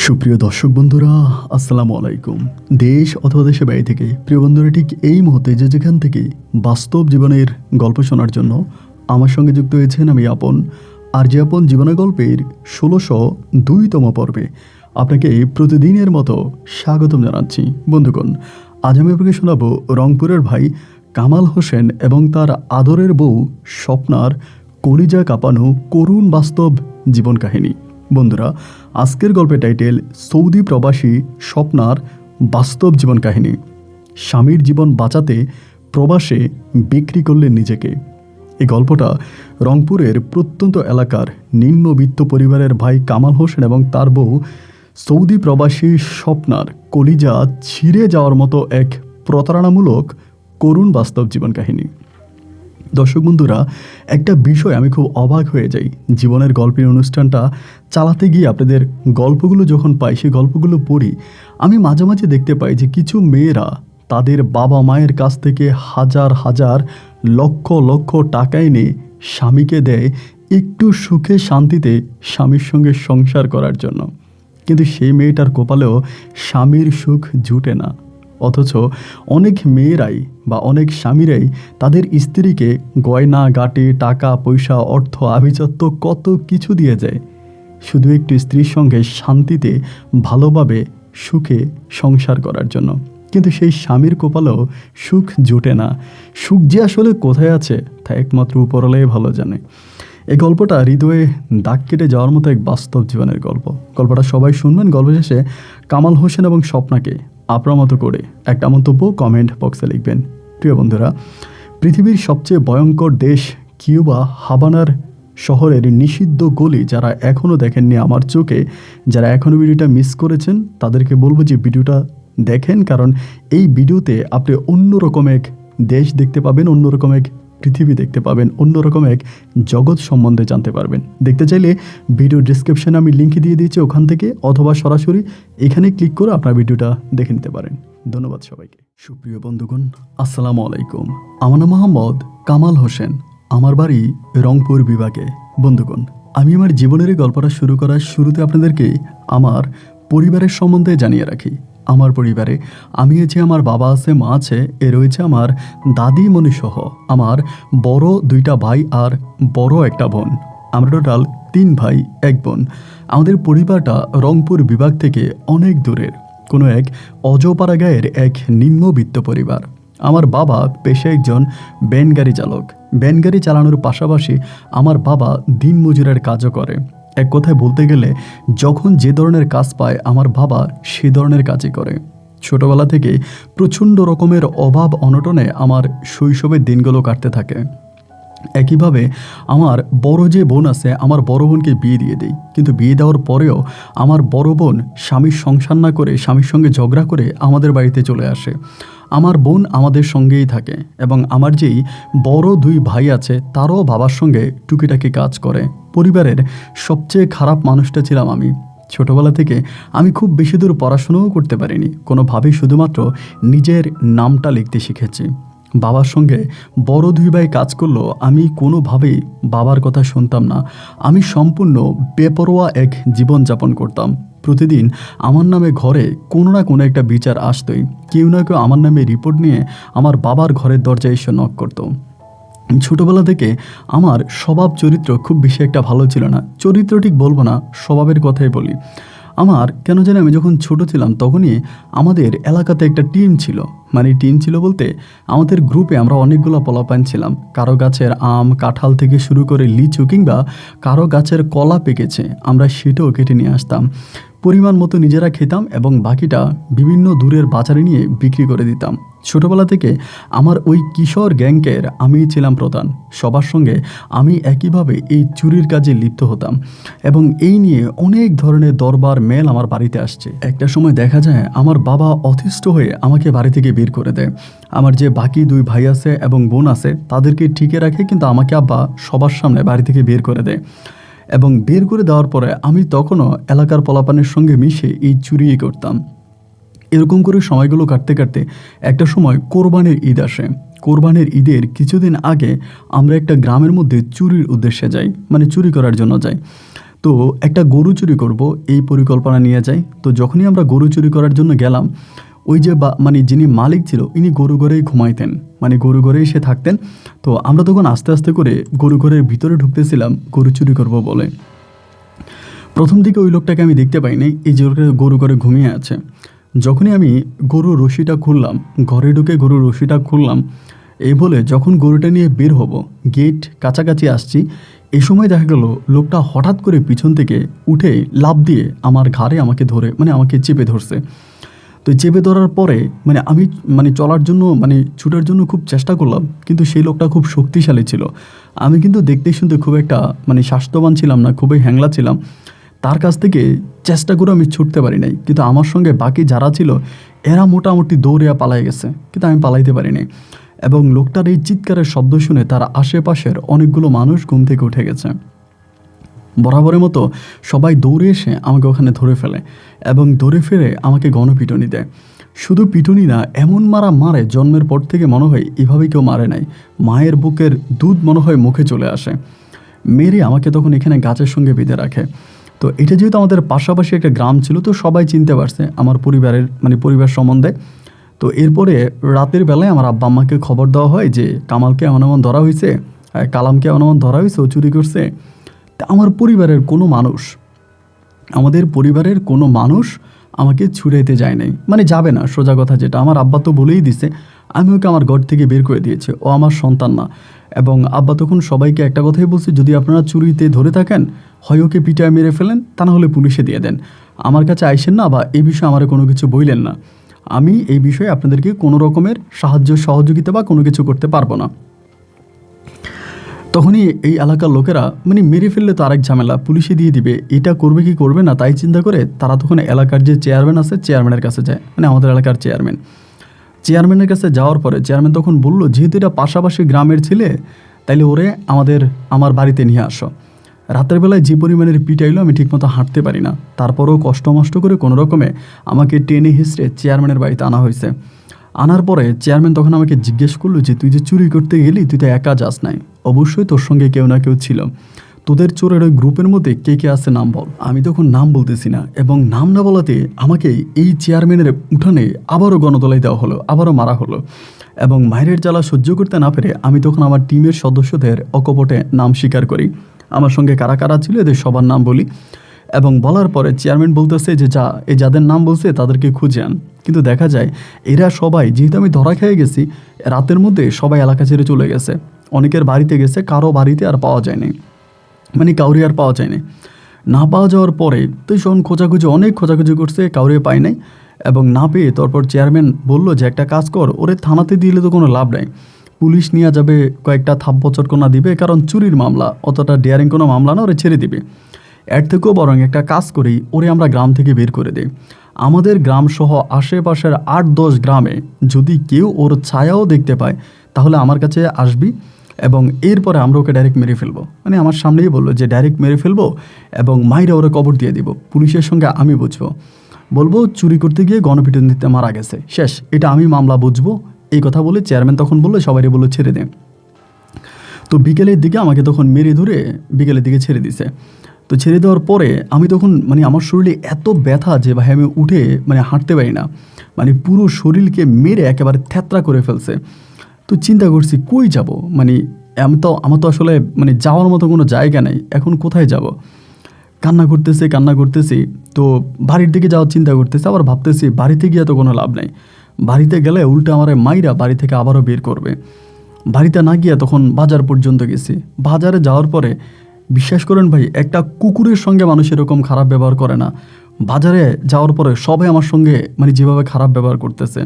সুপ্রিয় দর্শক বন্ধুরা, আসসালামু আলাইকুম। দেশ অথবা দেশের বাইরে থেকে প্রিয় বন্ধুরা, ঠিক এই মুহূর্তে যে যেখান থেকে বাস্তব জীবনের গল্প শোনার জন্য আমার সঙ্গে যুক্ত হয়েছেন, আমি আপন। আর যে আপন জীবনের গল্পের ১৬০২তম পর্বে আপনাকে প্রতিদিনের মতো স্বাগতম জানাচ্ছি। বন্ধুগণ, আজ আমি আপনাকে শোনাবো রংপুরের ভাই কামাল হোসেন এবং তার আদরের বউ স্বপ্নার কলিজা কাঁপানো করুণ বাস্তব জীবন কাহিনী। বন্ধুরা, আজকের গল্পের টাইটেল সৌদি প্রবাসী স্বপ্নার বাস্তব জীবন কাহিনী। স্বামীর জীবন বাঁচাতে প্রবাসে বিক্রি করলেন নিজেকে। এই গল্পটা রংপুরের প্রত্যন্ত এলাকার নিম্নবিত্ত পরিবারের ভাই কামাল হোসেন এবং তার বউ সৌদি প্রবাসী স্বপ্নার কলিজা ছিঁড়ে যাওয়ার মতো এক প্রতারণামূলক করুণ বাস্তব জীবন কাহিনী। দর্শক বন্ধুরা, একটা বিষয় আমি খুব অবাক হয়ে যাই। জীবনের গল্পের অনুষ্ঠানটা চালাতে গিয়ে আপনাদের গল্পগুলো যখন পাই, সেই গল্পগুলো পড়ি, আমি মাঝে মাঝে দেখতে পাই যে কিছু মেয়েরা তাদের বাবা মায়ের কাছ থেকে হাজার হাজার লক্ষ লক্ষ টাকা এনে স্বামীকে দেয় একটু সুখে শান্তিতে স্বামীর সঙ্গে সংসার করার জন্য। কিন্তু সেই মেয়েটার কপালেও স্বামীর সুখ জুটে না। অথচ অনেক মেয়েরাই বা অনেক স্বামীরাই তাদের স্ত্রীকে গয়না গাটি, টাকা পয়সা, অর্থ, আভিজাত্য কত কিছু দিয়ে যায় শুধু একটু স্ত্রীর সঙ্গে শান্তিতে ভালোভাবে সুখে সংসার করার জন্য। কিন্তু সেই স্বামীর কপালেও সুখ জোটে না। সুখ যে আসলে কোথায় আছে তা একমাত্র উপরওয়ালাই ভালো জানে। এই গল্পটা হৃদয়ে দাগ কেটে যাওয়ার মতো এক বাস্তব জীবনের গল্প। গল্পটা সবাই শুনবেন। গল্প শেষে কামাল হোসেন এবং স্বপ্নাকে আপনার মতো করে একটা মন্তব্য কমেন্ট বক্সে লিখবেন। প্রিয় বন্ধুরা, পৃথিবীর সবচেয়ে ভয়ঙ্কর দেশ কিউবা হাভানার শহরের নিষিদ্ধ গলি যারা এখনও দেখেননি আমার চোখে, যারা এখনও ভিডিওটা মিস করেছেন, তাদেরকে বলবো যে ভিডিওটা দেখেন, কারণ এই ভিডিওতে আপনি অন্যরকম এক দেশ দেখতে পাবেন, অন্যরকম এক পৃথিবী দেখতে পাবেন, অন্যরকম এক জগৎ সম্বন্ধে জানতে পারবেন। দেখতে চাইলে ভিডিও ডিসক্রিপশনে আমি লিঙ্ক দিয়ে দিয়েছি, ওখান থেকে অথবা সরাসরি এখানে ক্লিক করে আপনার ভিডিওটা দেখে নিতে পারেন। ধন্যবাদ সবাইকে। সুপ্রিয় বন্ধুগণ, আসসালামু আলাইকুম। আমার নাম মোহাম্মদ কামাল হোসেন। আমার বাড়ি রংপুর বিভাগে। বন্ধুগণ, আমি আমার জীবনের এই গল্পটা শুরু করার শুরুতে আপনাদেরকে আমার পরিবারের সম্বন্ধে জানিয়ে রাখি। আমার পরিবারে আমি আছি, আমার বাবা আছে, মা আছে, এ রয়েছে আমার দাদিমণি সহ আমার বড় 2টা ভাই আর বড় একটা বোন। আমরা টোটাল 3 ভাই 1 বোন। আমাদের পরিবারটা রংপুর বিভাগ থেকে অনেক দূরের কোনো এক অজপাড়া গায়ের এক নিম্নবিত্ত পরিবার। আমার বাবা পেশায় একজন ভ্যানগাড়ি চালক। ভ্যানগাড়ি চালানোর পাশাপাশি আমার বাবা দিনমজুরের কাজও করে। এক কথায় বলতে গেলে যখন যে ধরনের কাজ পায় আমার বাবা সে ধরনের কাজই করে। ছোটবেলা থেকে প্রচণ্ড রকমের অভাব অনটনে আমার শৈশবের দিনগুলো কাটতে থাকে। একইভাবে আমার বড় যে বোন আছে, আমার বড় বোনকে বিয়ে দিয়ে দিই। কিন্তু বিয়ে দেওয়ার পরেও আমার বড় বোন স্বামীর সংসার না করে, স্বামীর সঙ্গে ঝগড়া করে আমাদের বাড়িতে চলে আসে। আমার বোন আমাদের সঙ্গেই থাকে এবং আমার যেই বড় 2 ভাই আছে তারও বাবার সঙ্গে টুকিটাকি কাজ করে। পরিবারের সবচেয়ে খারাপ মানুষটা ছিলাম আমি। ছোটবেলা থেকে আমি খুব বেশি দূর পড়াশোনাও করতে পারিনি, কোনোভাবেই শুধুমাত্র নিজের নামটা লিখতে শিখেছি। বাবার সঙ্গে বড় 2 ভাই কাজ করলো, আমি কোনোভাবেই বাবার কথা শুনতাম না। আমি সম্পূর্ণ বেপরোয়া এক জীবনযাপন করতাম। প্রতিদিন আমার নামে ঘরে কোনো না কোনো একটা বিচার আসতোই। কেউ না কেউ আমার নামে রিপোর্ট নিয়ে আমার বাবার ঘরের দরজায় এসে নক করতো। ছোটোবেলা থেকে আমার স্বভাব চরিত্র খুব বেশি একটা ভালো ছিল না। চরিত্র ঠিক বলবো না, স্বভাবের কথাই বলি। আমার কেন জানি আমি যখন ছোট ছিলাম তখনই আমাদের এলাকাতে একটা টিম ছিল। মানে টিম ছিল বলতে আমাদের গ্রুপে আমরা অনেকগুলো পোলাপান ছিলাম। কারো গাছের আম কাঁঠাল থেকে শুরু করে লিচু কিংবা কারো গাছের কলা পেকেছে, আমরা সেটাও কেটে নিয়ে আসতাম। পরিমাণ মতো নিজেরা খেতাম এবং বাকিটা বিভিন্ন দূরের বাজারে নিয়ে বিক্রি করে দিতাম। ছোটোবেলা থেকে আমার ওই কিশোর গ্যাংকের আমি ছিলাম প্রধান। সবার সঙ্গে আমি একইভাবে এই চুরির কাজে লিপ্ত হতাম এবং এই নিয়ে অনেক ধরনের দরবার মেল আমার বাড়িতে আসছে। একটা সময় দেখা যায় আমার বাবা অতিষ্ঠ হয়ে আমাকে বাড়ি থেকে বের করে দেয়। আমার যে বাকি 2 ভাই আছে এবং বোন আছে তাদেরকে ঠিকই রাখে, কিন্তু আমাকে আব্বা সবার সামনে বাড়ি থেকে বের করে দেয়। এবং বের করে দেওয়ার পরে আমি তখনও এলাকার পোলাপানের সঙ্গে মিশে এই চুরি করতাম। এরকম করে সময়গুলো কাটতে কাটতে একটা সময় কোরবানির ঈদ আসে। কোরবানির ঈদের কিছুদিন আগে আমরা একটা গ্রামের মধ্যে চুরির উদ্দেশ্যে যাই, মানে চুরি করার জন্য যাই। তো একটা গরু চুরি করব এই পরিকল্পনা নিয়ে যাই। তো যখনই আমরা গরু চুরি করার জন্য গেলাম, ওই যে মানে যিনি মালিক ছিল ইনি গরু ঘরেই ঘুমাইতেন, মানে গরু ঘরেই সে থাকতেন। তো আমরা তখন আস্তে আস্তে করে গরু ঘরের ভিতরে ঢুকতেছিলাম গরু চুরি করব বলে। প্রথম দিকে ওই লোকটাকে আমি দেখতে পাইনি, এই যে গরু ঘরে ঘুমিয়ে আছে। যখনই আমি গরুর রশিটা খুললাম, ঘরে ঢুকে গরুর রশিটা খুললাম, এই বলে যখন গরুটা নিয়ে বের হব, গেট কাছাকাছি আসছি, এই সময় দেখা গেল লোকটা হঠাৎ করে পিছন থেকে উঠে লাফ দিয়ে আমার ঘাড়ে আমাকে ধরে, মানে আমাকে চেপে ধরছে। তো চেপে ধরার পরে মানে আমি চলার জন্য, ছুটার জন্য খুব চেষ্টা করলাম, কিন্তু সেই লোকটা খুব শক্তিশালী ছিল। আমি কিন্তু দেখতে শুনতে খুব একটা স্বাস্থ্যবান ছিলাম না, খুবই হ্যাংলা ছিলাম। তার কাছ থেকে চেষ্টা করে আমি ছুটতে পারি নাই, কিন্তু আমার সঙ্গে বাকি যারা ছিল এরা মোটামুটি দৌড়ে পালাই গেছে, কিন্তু আমি পালাইতে পারি নাই। এবং লোকটার এই চিৎকারের শব্দ শুনে তার আশেপাশের অনেকগুলো মানুষ ঘুম থেকে উঠে গেছে। বরাবরের মতো সবাই দৌড়ে এসে আমাকে ওখানে ধরে ফেলে এবং ধরে ফেলে আমাকে গণপিটুনি দেয়। শুধু পিটুনি না, এমন মারা মারে জন্মের পর থেকে মনে হয় এভাবে কেউ মারে নাই। মায়ের বুকের দুধ মনে হয় মুখে চলে আসে। মেরে আমাকে তখন এখানে গাছের সঙ্গে বেঁধে রাখে। তো এটা যেহেতু আমাদের পাশাপাশি একটা গ্রাম ছিল, তো সবাই চিনতে পারছে আমার পরিবারের পরিবার সম্বন্ধে। তো এরপরে রাতের বেলায় আমার আব্বা আম্মাকে খবর দেওয়া হয় যে কামালকে এমন এমন ধরা হয়েছে, কালামকে এমন এমন ধরা হয়েছে, ও চুরি করছে। তা আমাদের পরিবারের কোনো মানুষ আমাকে ছুড়াইতে যায় নাই, যাবে না, সোজা কথা যেটা। আমার আব্বা তো বলেই দিছে, আমি ওকে আমার ঘর থেকে বের করে দিয়েছি, ও আমার সন্তান না। এবং আব্বা তখন সবাইকে একটা কথাই বলছে, যদি আপনারা চুরিতে ধরে থাকেন হয় ওকে পিটায় মেরে ফেলেন, তা না হলে পুলিশে দিয়ে দেন, আমার কাছে আইসেন না বা এই বিষয়ে আমার কোনো কিছু বইলেন না। আমি এই বিষয়ে আপনাদেরকে কোনো রকমের সহযোগিতা বা কোনো কিছু করতে পারবো না। তখনই এই এলাকার লোকেরা মেরে ফেললে তো আরেক ঝামেলা, পুলিশে দিয়ে দিবে, এটা করবে কি করবে না তাই চিন্তা করে তারা তখন এলাকার যে চেয়ারম্যান আছে চেয়ারম্যানের কাছে যায়, আমাদের এলাকার চেয়ারম্যানের কাছে যাওয়ার পরে চেয়ারম্যান তখন বলল, যেহেতু এটা পাশাপাশি গ্রামের ছেলে, তাইলে ওরে আমার বাড়িতে নিয়ে আসো। রাতের বেলায় যে পরিমাণের পিটাইলো, আমি ঠিকমতো হাঁটতে পারি না, তারপরেও কষ্ট মষ্ট করে কোনো রকমে আমাকে টেনে হিঁচড়ে চেয়ারম্যানের বাড়িতে আনা হয়েছে। আনার পরে চেয়ারম্যান তখন আমাকে জিজ্ঞেস করলো যে তুই যে চুরি করতে গেলি, তুই তো একা যাস নাই, অবশ্যই তোর সঙ্গে কেউ না কেউ ছিল, তোদের চোরের ওই গ্রুপের মধ্যে কে কে আছে নাম বল। আমি তখন নাম বলতেছি না, এবং নাম না বলাতে আমাকে এই চেয়ারম্যানের উঠানে আবারও গণদোলাই দেওয়া হলো, আবারও মারা হলো। এবং মায়ের জ্বালা সহ্য করতে না পেরে আমি তখন আমার টিমের সদস্যদের অকপটে নাম স্বীকার করি, আমার সঙ্গে কারা কারা ছিল এদের সবার নাম বলি। এবং বলার পরে চেয়ারম্যান বলতেছে যে যাদের নাম বলছে তাদেরকে খুঁজে আন। কিন্তু দেখা যায় এরা সবাই, যেহেতু আমি ধরা খেয়ে গেছি, রাতের মধ্যে সবাই এলাকা ছেড়ে চলে গেছে, অনেকের বাড়িতে গেছে, কারো বাড়িতে আর পাওয়া যায়নি, কাউরি আর পাওয়া যায়নি। না পাওয়া যাওয়ার পরে তো শোন অনেক খোঁজাখুঁজি করছে, কাউরে পায় নাই। এবং না পেয়ে তারপর চেয়ারম্যান বলল যে একটা কাজ কর, ওরে থানাতে দিলে তো কোনো লাভ নাই, পুলিশ নিয়ে যাবে, কয়েকটা থাপ্প চটকনা দিবে, কারণ চুরির মামলা, অতটা ডেয়ারিং কোনো মামলা না, ওরে ছেড়ে দিবে। এর থেকেও বরং একটা কাজ করি, ওরে আমরা গ্রাম থেকে বের করে দিই। আমাদের গ্রাম সহ আশেপাশের 8-10 গ্রামে যদি কেউ ওর ছায়াও দেখতে পায়, তাহলে আমার কাছে আসবি, এবং এরপরে আমরা ওকে ডাইরেক্ট মেরে ফেলবো। আমার সামনেই বললো যে ডাইরেক্ট মেরে ফেলবো এবং মাইরা ওরা কবর দিয়ে দিব, পুলিশের সঙ্গে আমি বুঝবো, বলবো চুরি করতে গিয়ে গণপিটুনি দিতে মারা গেছে, শেষ, এটা আমি মামলা বুঝবো। এই কথা বলে চেয়ারম্যান তখন বললো সবাই বললো ছেড়ে দে। তো বিকেলের দিকে আমাকে তখন মেরে ধরে বিকেলের দিকে ছেড়ে দিছে। তো ছেড়ে দেওয়ার পরে আমি তখন আমার শরীরে এত ব্যথা যে ভাই আমি উঠে হাঁটতে পারি না, পুরো শরীরকে মেরে একেবারে থ্যাতরা করে ফেলছে। তো চিন্তা করছি কই যাব, আমার তো আসলে যাওয়ার মতো কোনো জায়গা নেই, এখন কোথায় যাব। কান্না করতেছি। তো বাড়ির দিকে যাওয়ার চিন্তা করতেছি, আবার ভাবতেছি বাড়িতে গিয়ে তো কোনো লাভ নাই, বাড়িতে গেলে উল্টা আমার মাইরা বাড়ি থেকে আবারও বের করবে। বাড়িতে না গিয়ে তখন বাজার পর্যন্ত গেছি। বাজারে যাওয়ার পরে বিশ্বাস করেন ভাই, একটা কুকুরের সঙ্গে মানুষ এরকম খারাপ ব্যবহার করে না। বাজারে যাওয়ার পরে সবাই আমার সঙ্গে যেভাবে খারাপ ব্যবহার করতেছে,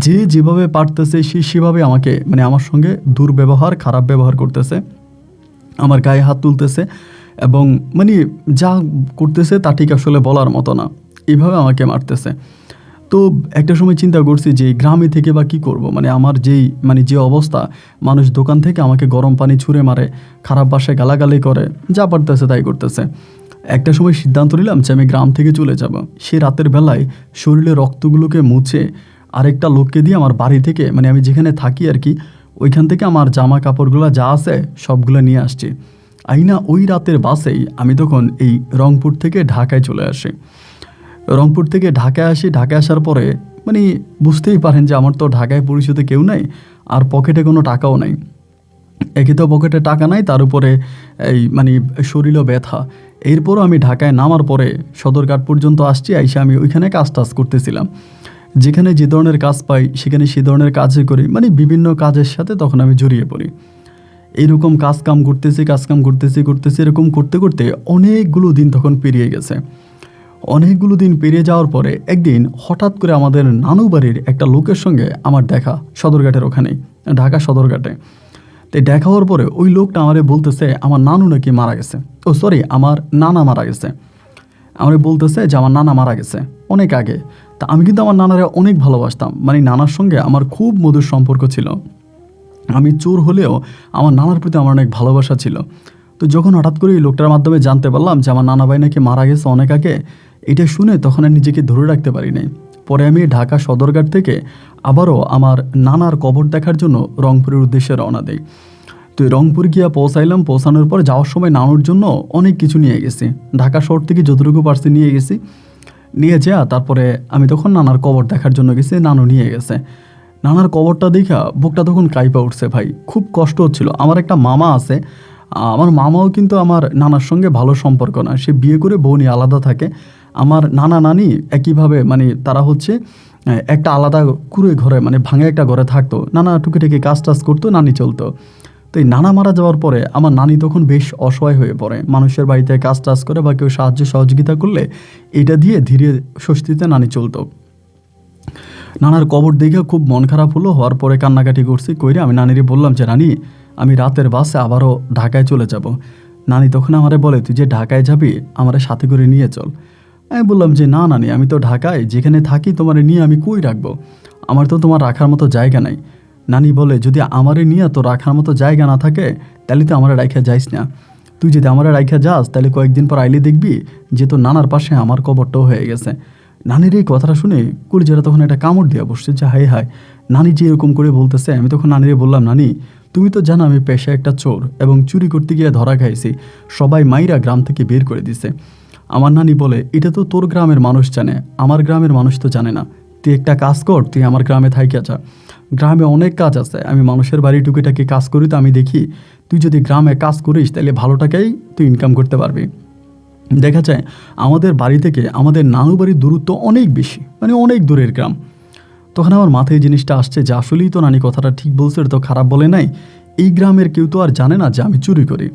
যে যেভাবে পারতেছে সেভাবে আমাকে আমার সঙ্গে দুর্ব্যবহার, খারাপ ব্যবহার করতেছে, আমার গায়ে হাত তুলতেছে, এবং যা করতেছে তা ঠিক আসলে বলার মতো না, এইভাবে আমাকে মারতেছে। তো একটা সময় চিন্তা করছি যে গ্রামে থেকে বা কী করবো, আমার যে অবস্থা, মানুষ দোকান থেকে আমাকে গরম পানি ছুঁড়ে মারে, খারাপ ভাষায় গালাগালি করে, যা পারতেছে তাই করতেছে। একটা সময় সিদ্ধান্ত নিলাম যে আমি গ্রাম থেকে চলে যাব। সে রাতের বেলায় শরীরে রক্তগুলোকে মুছে আরেকটা লোককে দিয়ে আমার বাড়ি থেকে, আমি যেখানে থাকি আর কি, ওইখান থেকে আমার জামা কাপড়গুলো যা আছে সবগুলো নিয়ে আসছি। আইনা ওই রাতের বাসেই আমি তখন এই রংপুর থেকে ঢাকায় চলে আসি। রংপুর থেকে ঢাকায় আসি। ঢাকায় আসার পরে মানে বুঝতেই পারেন যে আমার তো ঢাকায় পরিচিত কেউ নাই, আর পকেটে কোনো টাকাও নাই। একে তো পকেটে টাকা নাই, তার উপরে এই মানে শরীরও ব্যথা। এরপরও আমি ঢাকায় নামার পরে সদরঘাট পর্যন্ত আসছি। আইসা আমি ওইখানে কাজ টাজ করতেছিলাম, যেখানে যে ধরনের কাজ পাই সেখানে সে ধরনের কাজই করি, মানে বিভিন্ন কাজের সাথে তখন আমি জড়িয়ে পড়ি। এইরকম কাজ কাম করতেছি এরকম করতে করতে অনেকগুলো দিন তখন পেরিয়ে গেছে। অনেকগুলো দিন পেরিয়ে যাওয়ার পরে একদিন হঠাৎ করে আমাদের নানু বাড়ির একটা লোকের সঙ্গে আমার দেখা, সদরঘাটের ওখানেই, ঢাকা সদরঘাটে। তো দেখা হওয়ার পরে ওই লোকটা আমারে বলতেছে আমার নানু নাকি মারা গেছে, আমার নানা মারা গেছে। আমারে বলতেছে যে আমার নানা মারা গেছে অনেক আগে। তা আমি কিন্তু আমার নানারে অনেক ভালোবাসতাম, মানে নানার সঙ্গে আমার খুব মধুর সম্পর্ক ছিল। আমি চোর হলেও আমার নানার প্রতি আমার অনেক ভালোবাসা ছিল। তো যখন হঠাৎ করে এই লোকটার মাধ্যমে জানতে পারলাম যে আমার নানা ভাই নাকি মারা গেছে অনেক আগে, এটা শুনে তখন আর নিজেকে ধরে রাখতে পারি নাই। পরে আমি ঢাকা সদরঘাট থেকে আবারও আমার নানার কবর দেখার জন্য রংপুরের উদ্দেশ্যে রওনা দিই। তো রংপুর গিয়া পৌঁছাইলাম। পৌঁছানোর পর যাওয়ার সময় নানুর জন্য অনেক কিছু নিয়ে গেছি, ঢাকা শহর থেকে যতটুকু পারছি নিয়ে গেছি। নিয়ে যাওয়া তারপরে আমি তখন নানার কবর দেখার জন্য গেছি, নানু নিয়ে গেছে। নানার কবরটা দেখা বুকটা তখন কাইপা উঠছে ভাই, খুব কষ্ট হচ্ছিল। আমার একটা মামা আছে, আমার মামাও কিন্তু আমার নানার সঙ্গে ভালো সম্পর্ক না, সে বিয়ে করে বউ নিয়ে আলাদা থাকে। আমার নানা নানি একইভাবে মানে তারা হচ্ছে একটা আলাদা কুড়ে ঘরে, মানে ভাঙে একটা ঘরে থাকতো। নানা টুকিটাকি কাজ টাজ করতো, নানি চলতো। তো এই নানা মারা যাওয়ার পরে আমার নানি তখন বেশ অসহায় হয়ে পড়ে, মানুষের বাড়িতে কাজ টাজ করে বা কেউ সাহায্য সহযোগিতা করলে এটা দিয়ে ধীরে স্বস্তিতে নানি চলতো। নানার কবর দেখে খুব মন খারাপ হলো, হওয়ার পরে কান্নাকাটি করছি। কইরে আমি নানিরে বললাম যে নানি আমি রাতের বাসে আবারও ঢাকায় চলে যাব। নানি তখন আমারে বলে তুই যে ঢাকায় যাবি আমারে সাথে করে নিয়ে চল। আমি বললাম যে না নানি, আমি তো ঢাকায় যেখানে থাকি তোমারে নিয়ে আমি কই রাখবো, আমার তো তোমার রাখার মতো জায়গা নাই। নানি বলে যদি আমারে নিয়ে তো রাখার মতো জায়গা না থাকে তাহলে তো আমারে রাইখা যাইস না। তুই যদি আমারে রাইখা যাস তাহলে কয়েকদিন পর আইলে দেখবি যে তোর নানার পাশে আমার কবরটাও হয়ে গেছে। নানির এই কথাটা শুনে কলিজারা তখন একটা কামড় দিয়ে বসছে যে হায় হায়, নানি যে এরকম করে বলতেছে। আমি তখন নানিরে বললাম নানি তুমি তো জানো আমি পেশায় একটা চোর, এবং চুরি করতে গিয়ে ধরা খাইছি, সবাই মাইরা গ্রাম থেকে বের করে দিছে। আমার নানি বলে এটা তো তোর গ্রামের মানুষ জানে, আমার গ্রামের মানুষ তো জানে না। তুই একটা কাজ কর, তুই আমার গ্রামে থাইকা যা, গ্রামে অনেক কাজ আছে, আমি মানুষের বাড়ি টুকিটাকি কাজ করি তো আমি দেখি, তুই যদি গ্রামে কাজ করিস তাহলে ভালো টাকাই তুই ইনকাম করতে পারবি। দেখা যায় আমাদের বাড়ি থেকে আমাদের নানু বাড়ির দূরত্ব অনেক বেশি, মানে অনেক দূরের গ্রাম। তখন আমার মাথায় এই জিনিসটা আসছে যে আসলেই তো নানি কথাটা ঠিক বলছে, তো খারাপ বলে নাই। এই গ্রামের কেউ তো আর জানে না যে আমি চুরি করি।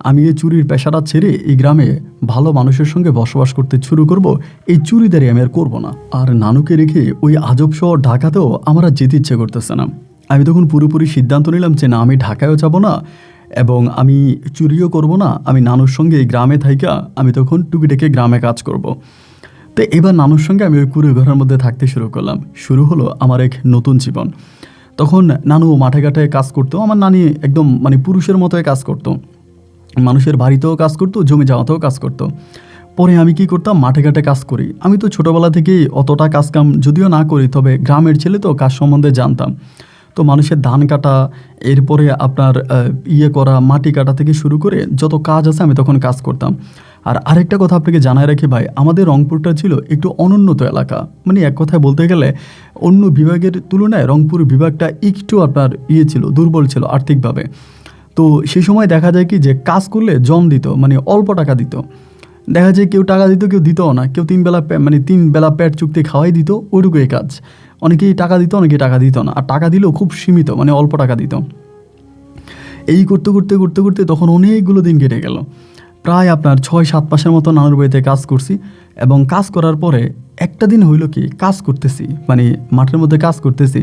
আমি এই চুরির পেশাটা ছেড়ে এই গ্রামে ভালো মানুষের সঙ্গে বসবাস করতে শুরু করব, এই চুরিদারি আমি আর করবো না। আর নানুকে রেখে ওই আজব শহর ঢাকাতেও আমার আর যেতে ইচ্ছে করতেছে না। আমি তখন পুরোপুরি সিদ্ধান্ত নিলাম যে না আমি ঢাকায়ও যাব না এবং আমি চুরিও করব না, আমি নানুর সঙ্গে এই গ্রামে থাইকা আমি তখন টুকিটাকি গ্রামে কাজ করব। তো এবার নানুর সঙ্গে আমি ওই কুড়ে ঘরের মধ্যে থাকতে শুরু করলাম। শুরু হলো আমার এক নতুন জীবন। তখন নানু মাঠে ঘাটে কাজ করতো, আমার নানি একদম মানে পুরুষের মতোই কাজ করতো, মানুষের বাড়িতেও কাজ করতো, জমি জামাতেও কাজ করতো। পরে আমি কি করতাম, মাঠে ঘাটে কাজ করি। আমি তো ছোটোবেলা থেকেই অতটা কাজকাম যদিও না করি, তবে গ্রামের ছেলে তো কাজ সম্বন্ধে জানতাম। তো মানুষের ধান কাটা, এরপরে আপনার করা, মাটি কাটা থেকে শুরু করে যত কাজ আছে আমি তখন কাজ করতাম। আর আরেকটা কথা আপনাকে জানায় রাখি ভাই, আমাদের রংপুরটা ছিল একটু অনুন্নত এলাকা, মানে এক কথায় বলতে গেলে অন্য বিভাগের তুলনায় রংপুর বিভাগটা একটু আপনার ছিল, দুর্বল ছিল আর্থিকভাবে। তো সেই সময় দেখা যায় কি যে কাজ করলে জন দিত, মানে অল্প টাকা দিত। দেখা যায় কেউ টাকা দিত, কেউ দিতও না, কেউ তিন বেলা পেট চুক্তি খাওয়াই দিত, ওইটুকুই কাজ। অনেকেই টাকা দিত, অনেকেই টাকা দিত না, আর টাকা দিলেও খুব সীমিত, মানে অল্প টাকা দিত। এই করতে করতে করতে করতে তখন অনেকগুলো দিন কেটে গেল, প্রায় আপনার 6-7 মাসের মতো নানুর বাড়িতে কাজ করছি। এবং কাজ করার পরে একটা দিন হইল কি, কাজ করতেছি মানে মাঠের মধ্যে কাজ করতেছি,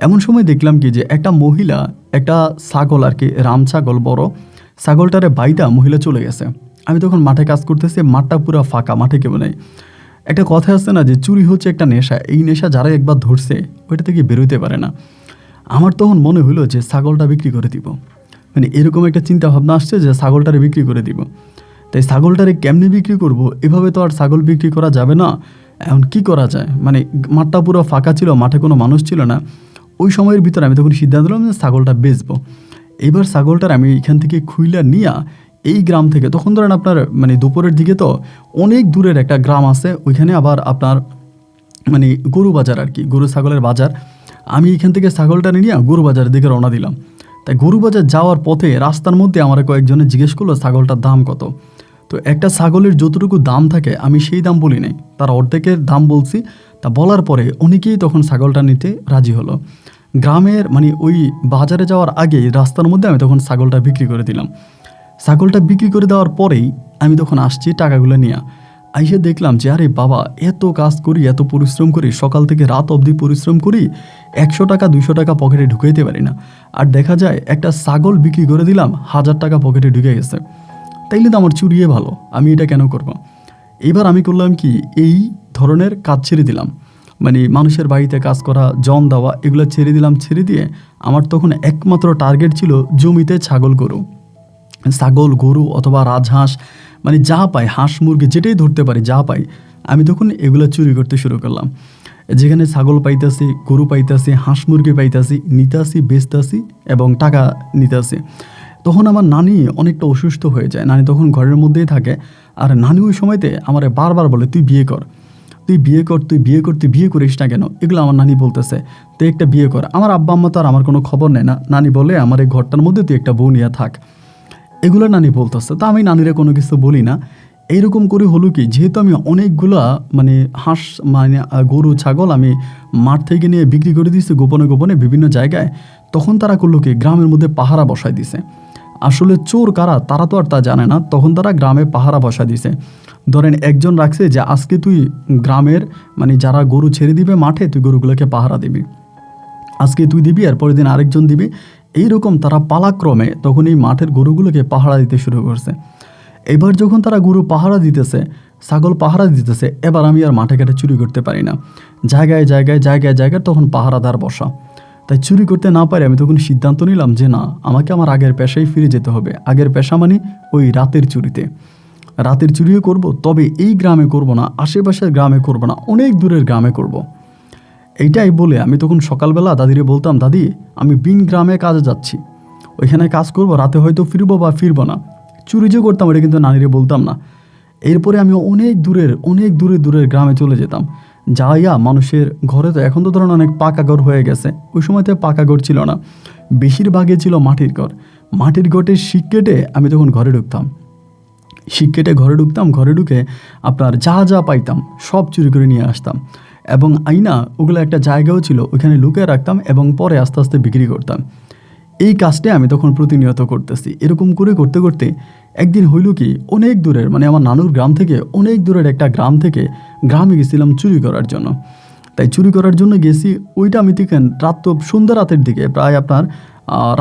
এমন সময় দেখলাম কি যে একটা মহিলা একটা ছাগল আর কি, রাম ছাগল বড়, ছাগলটারে বাইটা মহিলা চলে গেছে। আমি তখন মাঠে কাজ করতেছি, মাঠটা পুরো ফাঁকা, মাঠে কেউ নেই। একটা কথা আছে না যে চুরি হচ্ছে একটা নেশা, এই নেশা যারা একবার ধরছে ওইটা থেকে বেরোতে পারে না। আমার তখন মনে হলো যে ছাগলটা বিক্রি করে দিব, মানে এরকম একটা চিন্তা ভাবনা আসছে যে ছাগলটারে বিক্রি করে দিব। তাই ছাগলটারে কেমনি বিক্রি করব, এভাবে তো আর ছাগল বিক্রি করা যাবে না। এখন কি করা যায়, মানে মাঠটা পুরো ফাঁকা ছিল, মাঠে কোনো মানুষ ছিল না। ওই সময়ের ভিতরে আমি তখন সিদ্ধান্ত নিলাম যে ছাগলটা বেচবো। এবার ছাগলটার আমি এখান থেকে খুইলা নিয়া এই গ্রাম থেকে, তখন ধরেন আপনার মানে দুপুরের দিকে তো অনেক দূরের একটা গ্রাম আছে, ওইখানে আবার আপনার মানে গরু বাজার আর কি, গরু ছাগলের বাজার। আমি এখান থেকে ছাগলটা নিয়ে গরু বাজারের দিকে রওনা দিলাম। তাই গরু বাজার যাওয়ার পথে রাস্তার মধ্যে আমার কয়েকজনে জিজ্ঞেস করলো ছাগলটার দাম কত। তো একটা ছাগলের যতটুকু দাম থাকে আমি সেই দাম বলি নাই, তার অর্ধেকের দাম বলছি। তা বলার পরে অনেকেই তখন ছাগলটা নিতে রাজি হলো। গ্রামের মানে ওই বাজারে যাওয়ার আগে রাস্তার মধ্যে আমি তখন ছাগলটা বিক্রি করে দিলাম। ছাগলটা বিক্রি করে দেওয়ার পরেই আমি তখন আসছি টাকাগুলো নিয়ে। আইসে দেখলাম যে আরে বাবা, এত কাজ করি, এত পরিশ্রম করি, সকাল থেকে রাত অবধি পরিশ্রম করি, 100 টাকা 200 টাকা পকেটে ঢুকাইতে পারি না। আর দেখা যায় একটা ছাগল বিক্রি করে দিলাম, 1000 টাকা পকেটে ঢুকে গেছে। তাইলে তো আমার চুরিয়ে ভালো, আমি এটা কেন করব। এবার আমি করলাম কি, এই ধরনের কাজ ছেড়ে দিলাম, মানে মানুষের বাড়িতে কাজ করা, জন দেওয়া, এগুলো ছেড়ে দিলাম। ছেড়ে দিয়ে আমার তখন একমাত্র টার্গেট ছিল জমিতে ছাগল গরু অথবা রাজহাঁস, মানে যা পাই, হাঁস মুরগি যেটাই ধরতে পারি, যা পাই আমি তখন এগুলো চুরি করতে শুরু করলাম। যেখানে ছাগল পাইতাছি, গরু পাইতাছি, হাঁস মুরগি পাইতাছি, নিতাছি, বেচতাছি এবং টাকা নিতাছি। তখন আমার নানি অনেকটা অসুস্থ হয়ে যায়। নানি তখন ঘরের মধ্যেই থাকে। আর নানি ওই সময়তে আমার বারবার বলে, তুই বিয়ে কর, তুই বিয়ে কর, তুই বিয়ে কর, তুই বিয়ে করিস না কেন, এগুলো আমার নানি বলতেছে। তুই একটা বিয়ে কর। আমার আব্বা আম্মা তো আর আমার কোনো খবর নেয় না। নানি বলে, আমার এই ঘরটার মধ্যে তুই একটা বউ নিয়ে থাক, এগুলো নানি বলতেছে। তা আমি নানিরে কোনো কিছু বলি না। এইরকম করে হলো কি, যেহেতু আমি অনেকগুলা মানে হাঁস মানে গরু ছাগল আমি মাঠ থেকে নিয়ে বিক্রি করে দিয়েছি গোপনে গোপনে বিভিন্ন জায়গায়, তখন তারা করলো কি, গ্রামের মধ্যে পাহারা বসায় দিছে। আসলে চোর কারা তারা তো আর তা জানে না, তখন তারা গ্রামে পাহারা বসায় দিছে। ধরেন একজন রাখছে যে আজকে তুই গ্রামের মানে যারা গরু ছেড়ে দিবে মাঠে, তুই গরুগুলোকে পাহারা দিবি, আজকে তুই দিবি আর পরের দিন আরেকজন দিবি। এইরকম তারা পালাক্রমে তখন এই মাঠের গরুগুলোকে পাহারা দিতে শুরু করছে। এবার যখন তারা গরু পাহারা দিতেছে, ছাগল পাহারা দিতেছে, এবার আমি আর মাঠে ঘাটে চুরি করতে পারি না। জায়গায় জায়গায় জায়গায় জায়গায় তখন পাহারাদার বসা। তাই চুরি করতে না পারে আমি তখন সিদ্ধান্ত নিলাম যে না, আমাকে আমার আগের পেশায় ফিরে যেতে হবে। আগের পেশা মানে ওই রাতের চুরিতে, রাতের চুরিও করব, তবে এই গ্রামে করব না, আশেপাশের গ্রামে করব না, অনেক দূরের গ্রামে করব। এইটাই বলে আমি তখন সকালবেলা দাদিরে বলতাম, দাদি আমি বিন গ্রামে কাজে যাচ্ছি, ওইখানে কাজ করব, রাতে হয়তো ফিরবো বা ফিরবো না। চুরি যে করতাম এটা কিন্তু নানিরে বলতাম না। এরপরে আমি অনেক দূরের গ্রামে চলে যেতাম। যাইয়া মানুষের ঘরে, তো এখন তো ধরুন অনেক পাকা ঘর হয়ে গেছে, ওই সময়তে পাকা ঘর ছিল না, বেশিরভাগই ছিল মাটির ঘর। মাটির ঘরের শিক কেটে আমি তখন ঘরে ঢুকতাম। শিক কেটে ঘরে ঢুকে আপনার যা যা পাইতাম সব চুরি করে নিয়ে আসতাম। এবং আইনা ওগুলো একটা জায়গাও ছিল, ওইখানে লুকিয়ে রাখতাম এবং পরে আস্তে আস্তে বিক্রি করতাম। এই কাজটা আমি তখন প্রতিনিয়ত করতেছি। এরকম করে করতে করতে একদিন হইল কি, অনেক দূরের মানে আমার নানুর গ্রাম থেকে অনেক দূরের একটা গ্রামে গেছিলাম চুরি করার জন্য। তাই চুরি করার জন্য গেছি, ওইটা আমি দেখেন সন্ধ্যা রাতের দিকে, প্রায় আপনার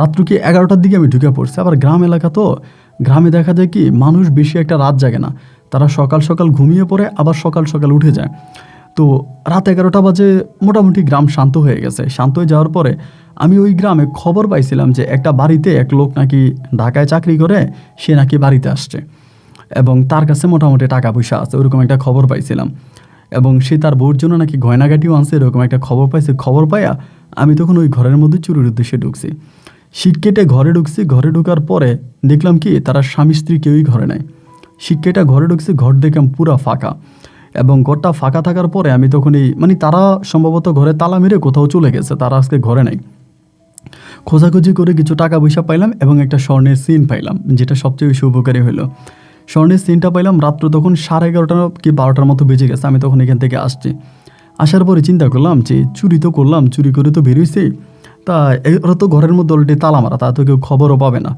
রাত্র কি 11টার দিকে আমি ঢুকে পড়ছি। আবার গ্রাম এলাকা তো, গ্রামে দেখা যায় কি মানুষ বেশি একটা রাত জাগে না, তারা সকাল সকাল ঘুমিয়ে পড়ে, আবার সকাল সকাল উঠে যায়। তো রাত 11টা বাজে মোটামুটি গ্রাম শান্ত হয়ে গেছে। শান্ত হয়ে যাওয়ার পরে আমি ওই গ্রামে খবর পাইছিলাম যে একটা বাড়িতে এক লোক নাকি ঢাকায় চাকরি করে, সে নাকি বাড়িতে আসছে এবং তার কাছে মোটামুটি টাকা পয়সা আছে, ওরকম একটা খবর পাইছিলাম। এবং সে তার বউর জন্য নাকি গয়নাগাটিও আনছে, এরকম একটা খবর পাইছে। খবর পাইয়া আমি তখন ওই ঘরের মধ্যে চুরির উদ্দেশ্যে ঢুকছি। শিক কেটে ঘরে ঢুকছি। ঘরে ঢোকার পরে দেখলাম কি তারা স্বামী স্ত্রী কেউই ঘরে নাই। শিক কেটে ঘরে ঢুকছি, ঘর দেখলাম পুরা ফাঁকা। এবং ঘরটা ফাঁকা থাকার পরে আমি তখন মানে তারা সম্ভবত ঘরে তালা মেরে কোথাও চলে গেছে, তারা আজকে ঘরে নাই। খোঁজাখুঁজি করে কিছু টাকা পয়সা পাইলাম এবং একটা স্বর্ণের চেইন পাইলাম, যেটা সবচেয়ে বেশি উপকারী হলো। স্বর্ণের চেইনটা পাইলাম রাত্র তখন 11:30 কি 12টার মতো বেজে গেছে। আমি তখন এখান থেকে আসছি। আসার পরে চিন্তা করলাম যে চুরি তো করলাম, চুরি করে তো বেরোইছি, তা ওরা তো ঘরের মধ্যে অলরেডি তালা মারা, তা তো কেউ খবরও পাবে না।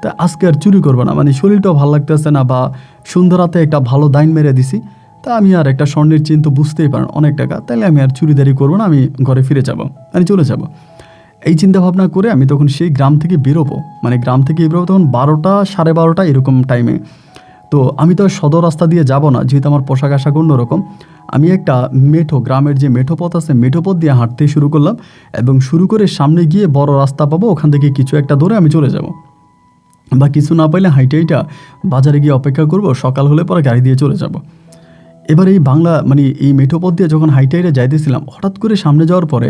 তা আজকে আর চুরি করবো না, মানে শরীরটাও ভালো লাগতেছে না, বা সন্ধ্যা রাতে একটা ভালো দাইন মেরে দিছি। তা আমি আর একটা স্বর্ণের চেইন তো বুঝতেই পারেন অনেক টাকা, তাহলে আমি আর চুরিদারি করবো না, আমি ঘরে ফিরে যাব, আমি চলে যাব। এই চিন্তা ভাবনা করে আমি তখন সেই গ্রাম থেকে বেরোবো, মানে গ্রাম থেকে বেরোবো তখন 12টা 12:30 এরকম টাইমে। তো আমি তো সদর রাস্তা দিয়ে যাব না, যেহেতু আমার পোশাক আশাক অন্যরকম। আমি একটা গ্রামের যে মেঠো পথ আছে, মেঠো পথ দিয়ে হাঁটতে শুরু করলাম এবং শুরু করে সামনে গিয়ে বড় রাস্তা পাবো, ওখান থেকে কিছু একটা ধরে আমি চলে যাব, বা কিছু না পাইলে হাইটে বাজারে গিয়ে অপেক্ষা করব, সকাল হলে পরে গাড়ি দিয়ে চলে যাব। এবার এই মানে এই মেঠো পথ দিয়ে যখন হাইটে যাইতেছিলাম, হঠাৎ করে সামনে যাওয়ার পরে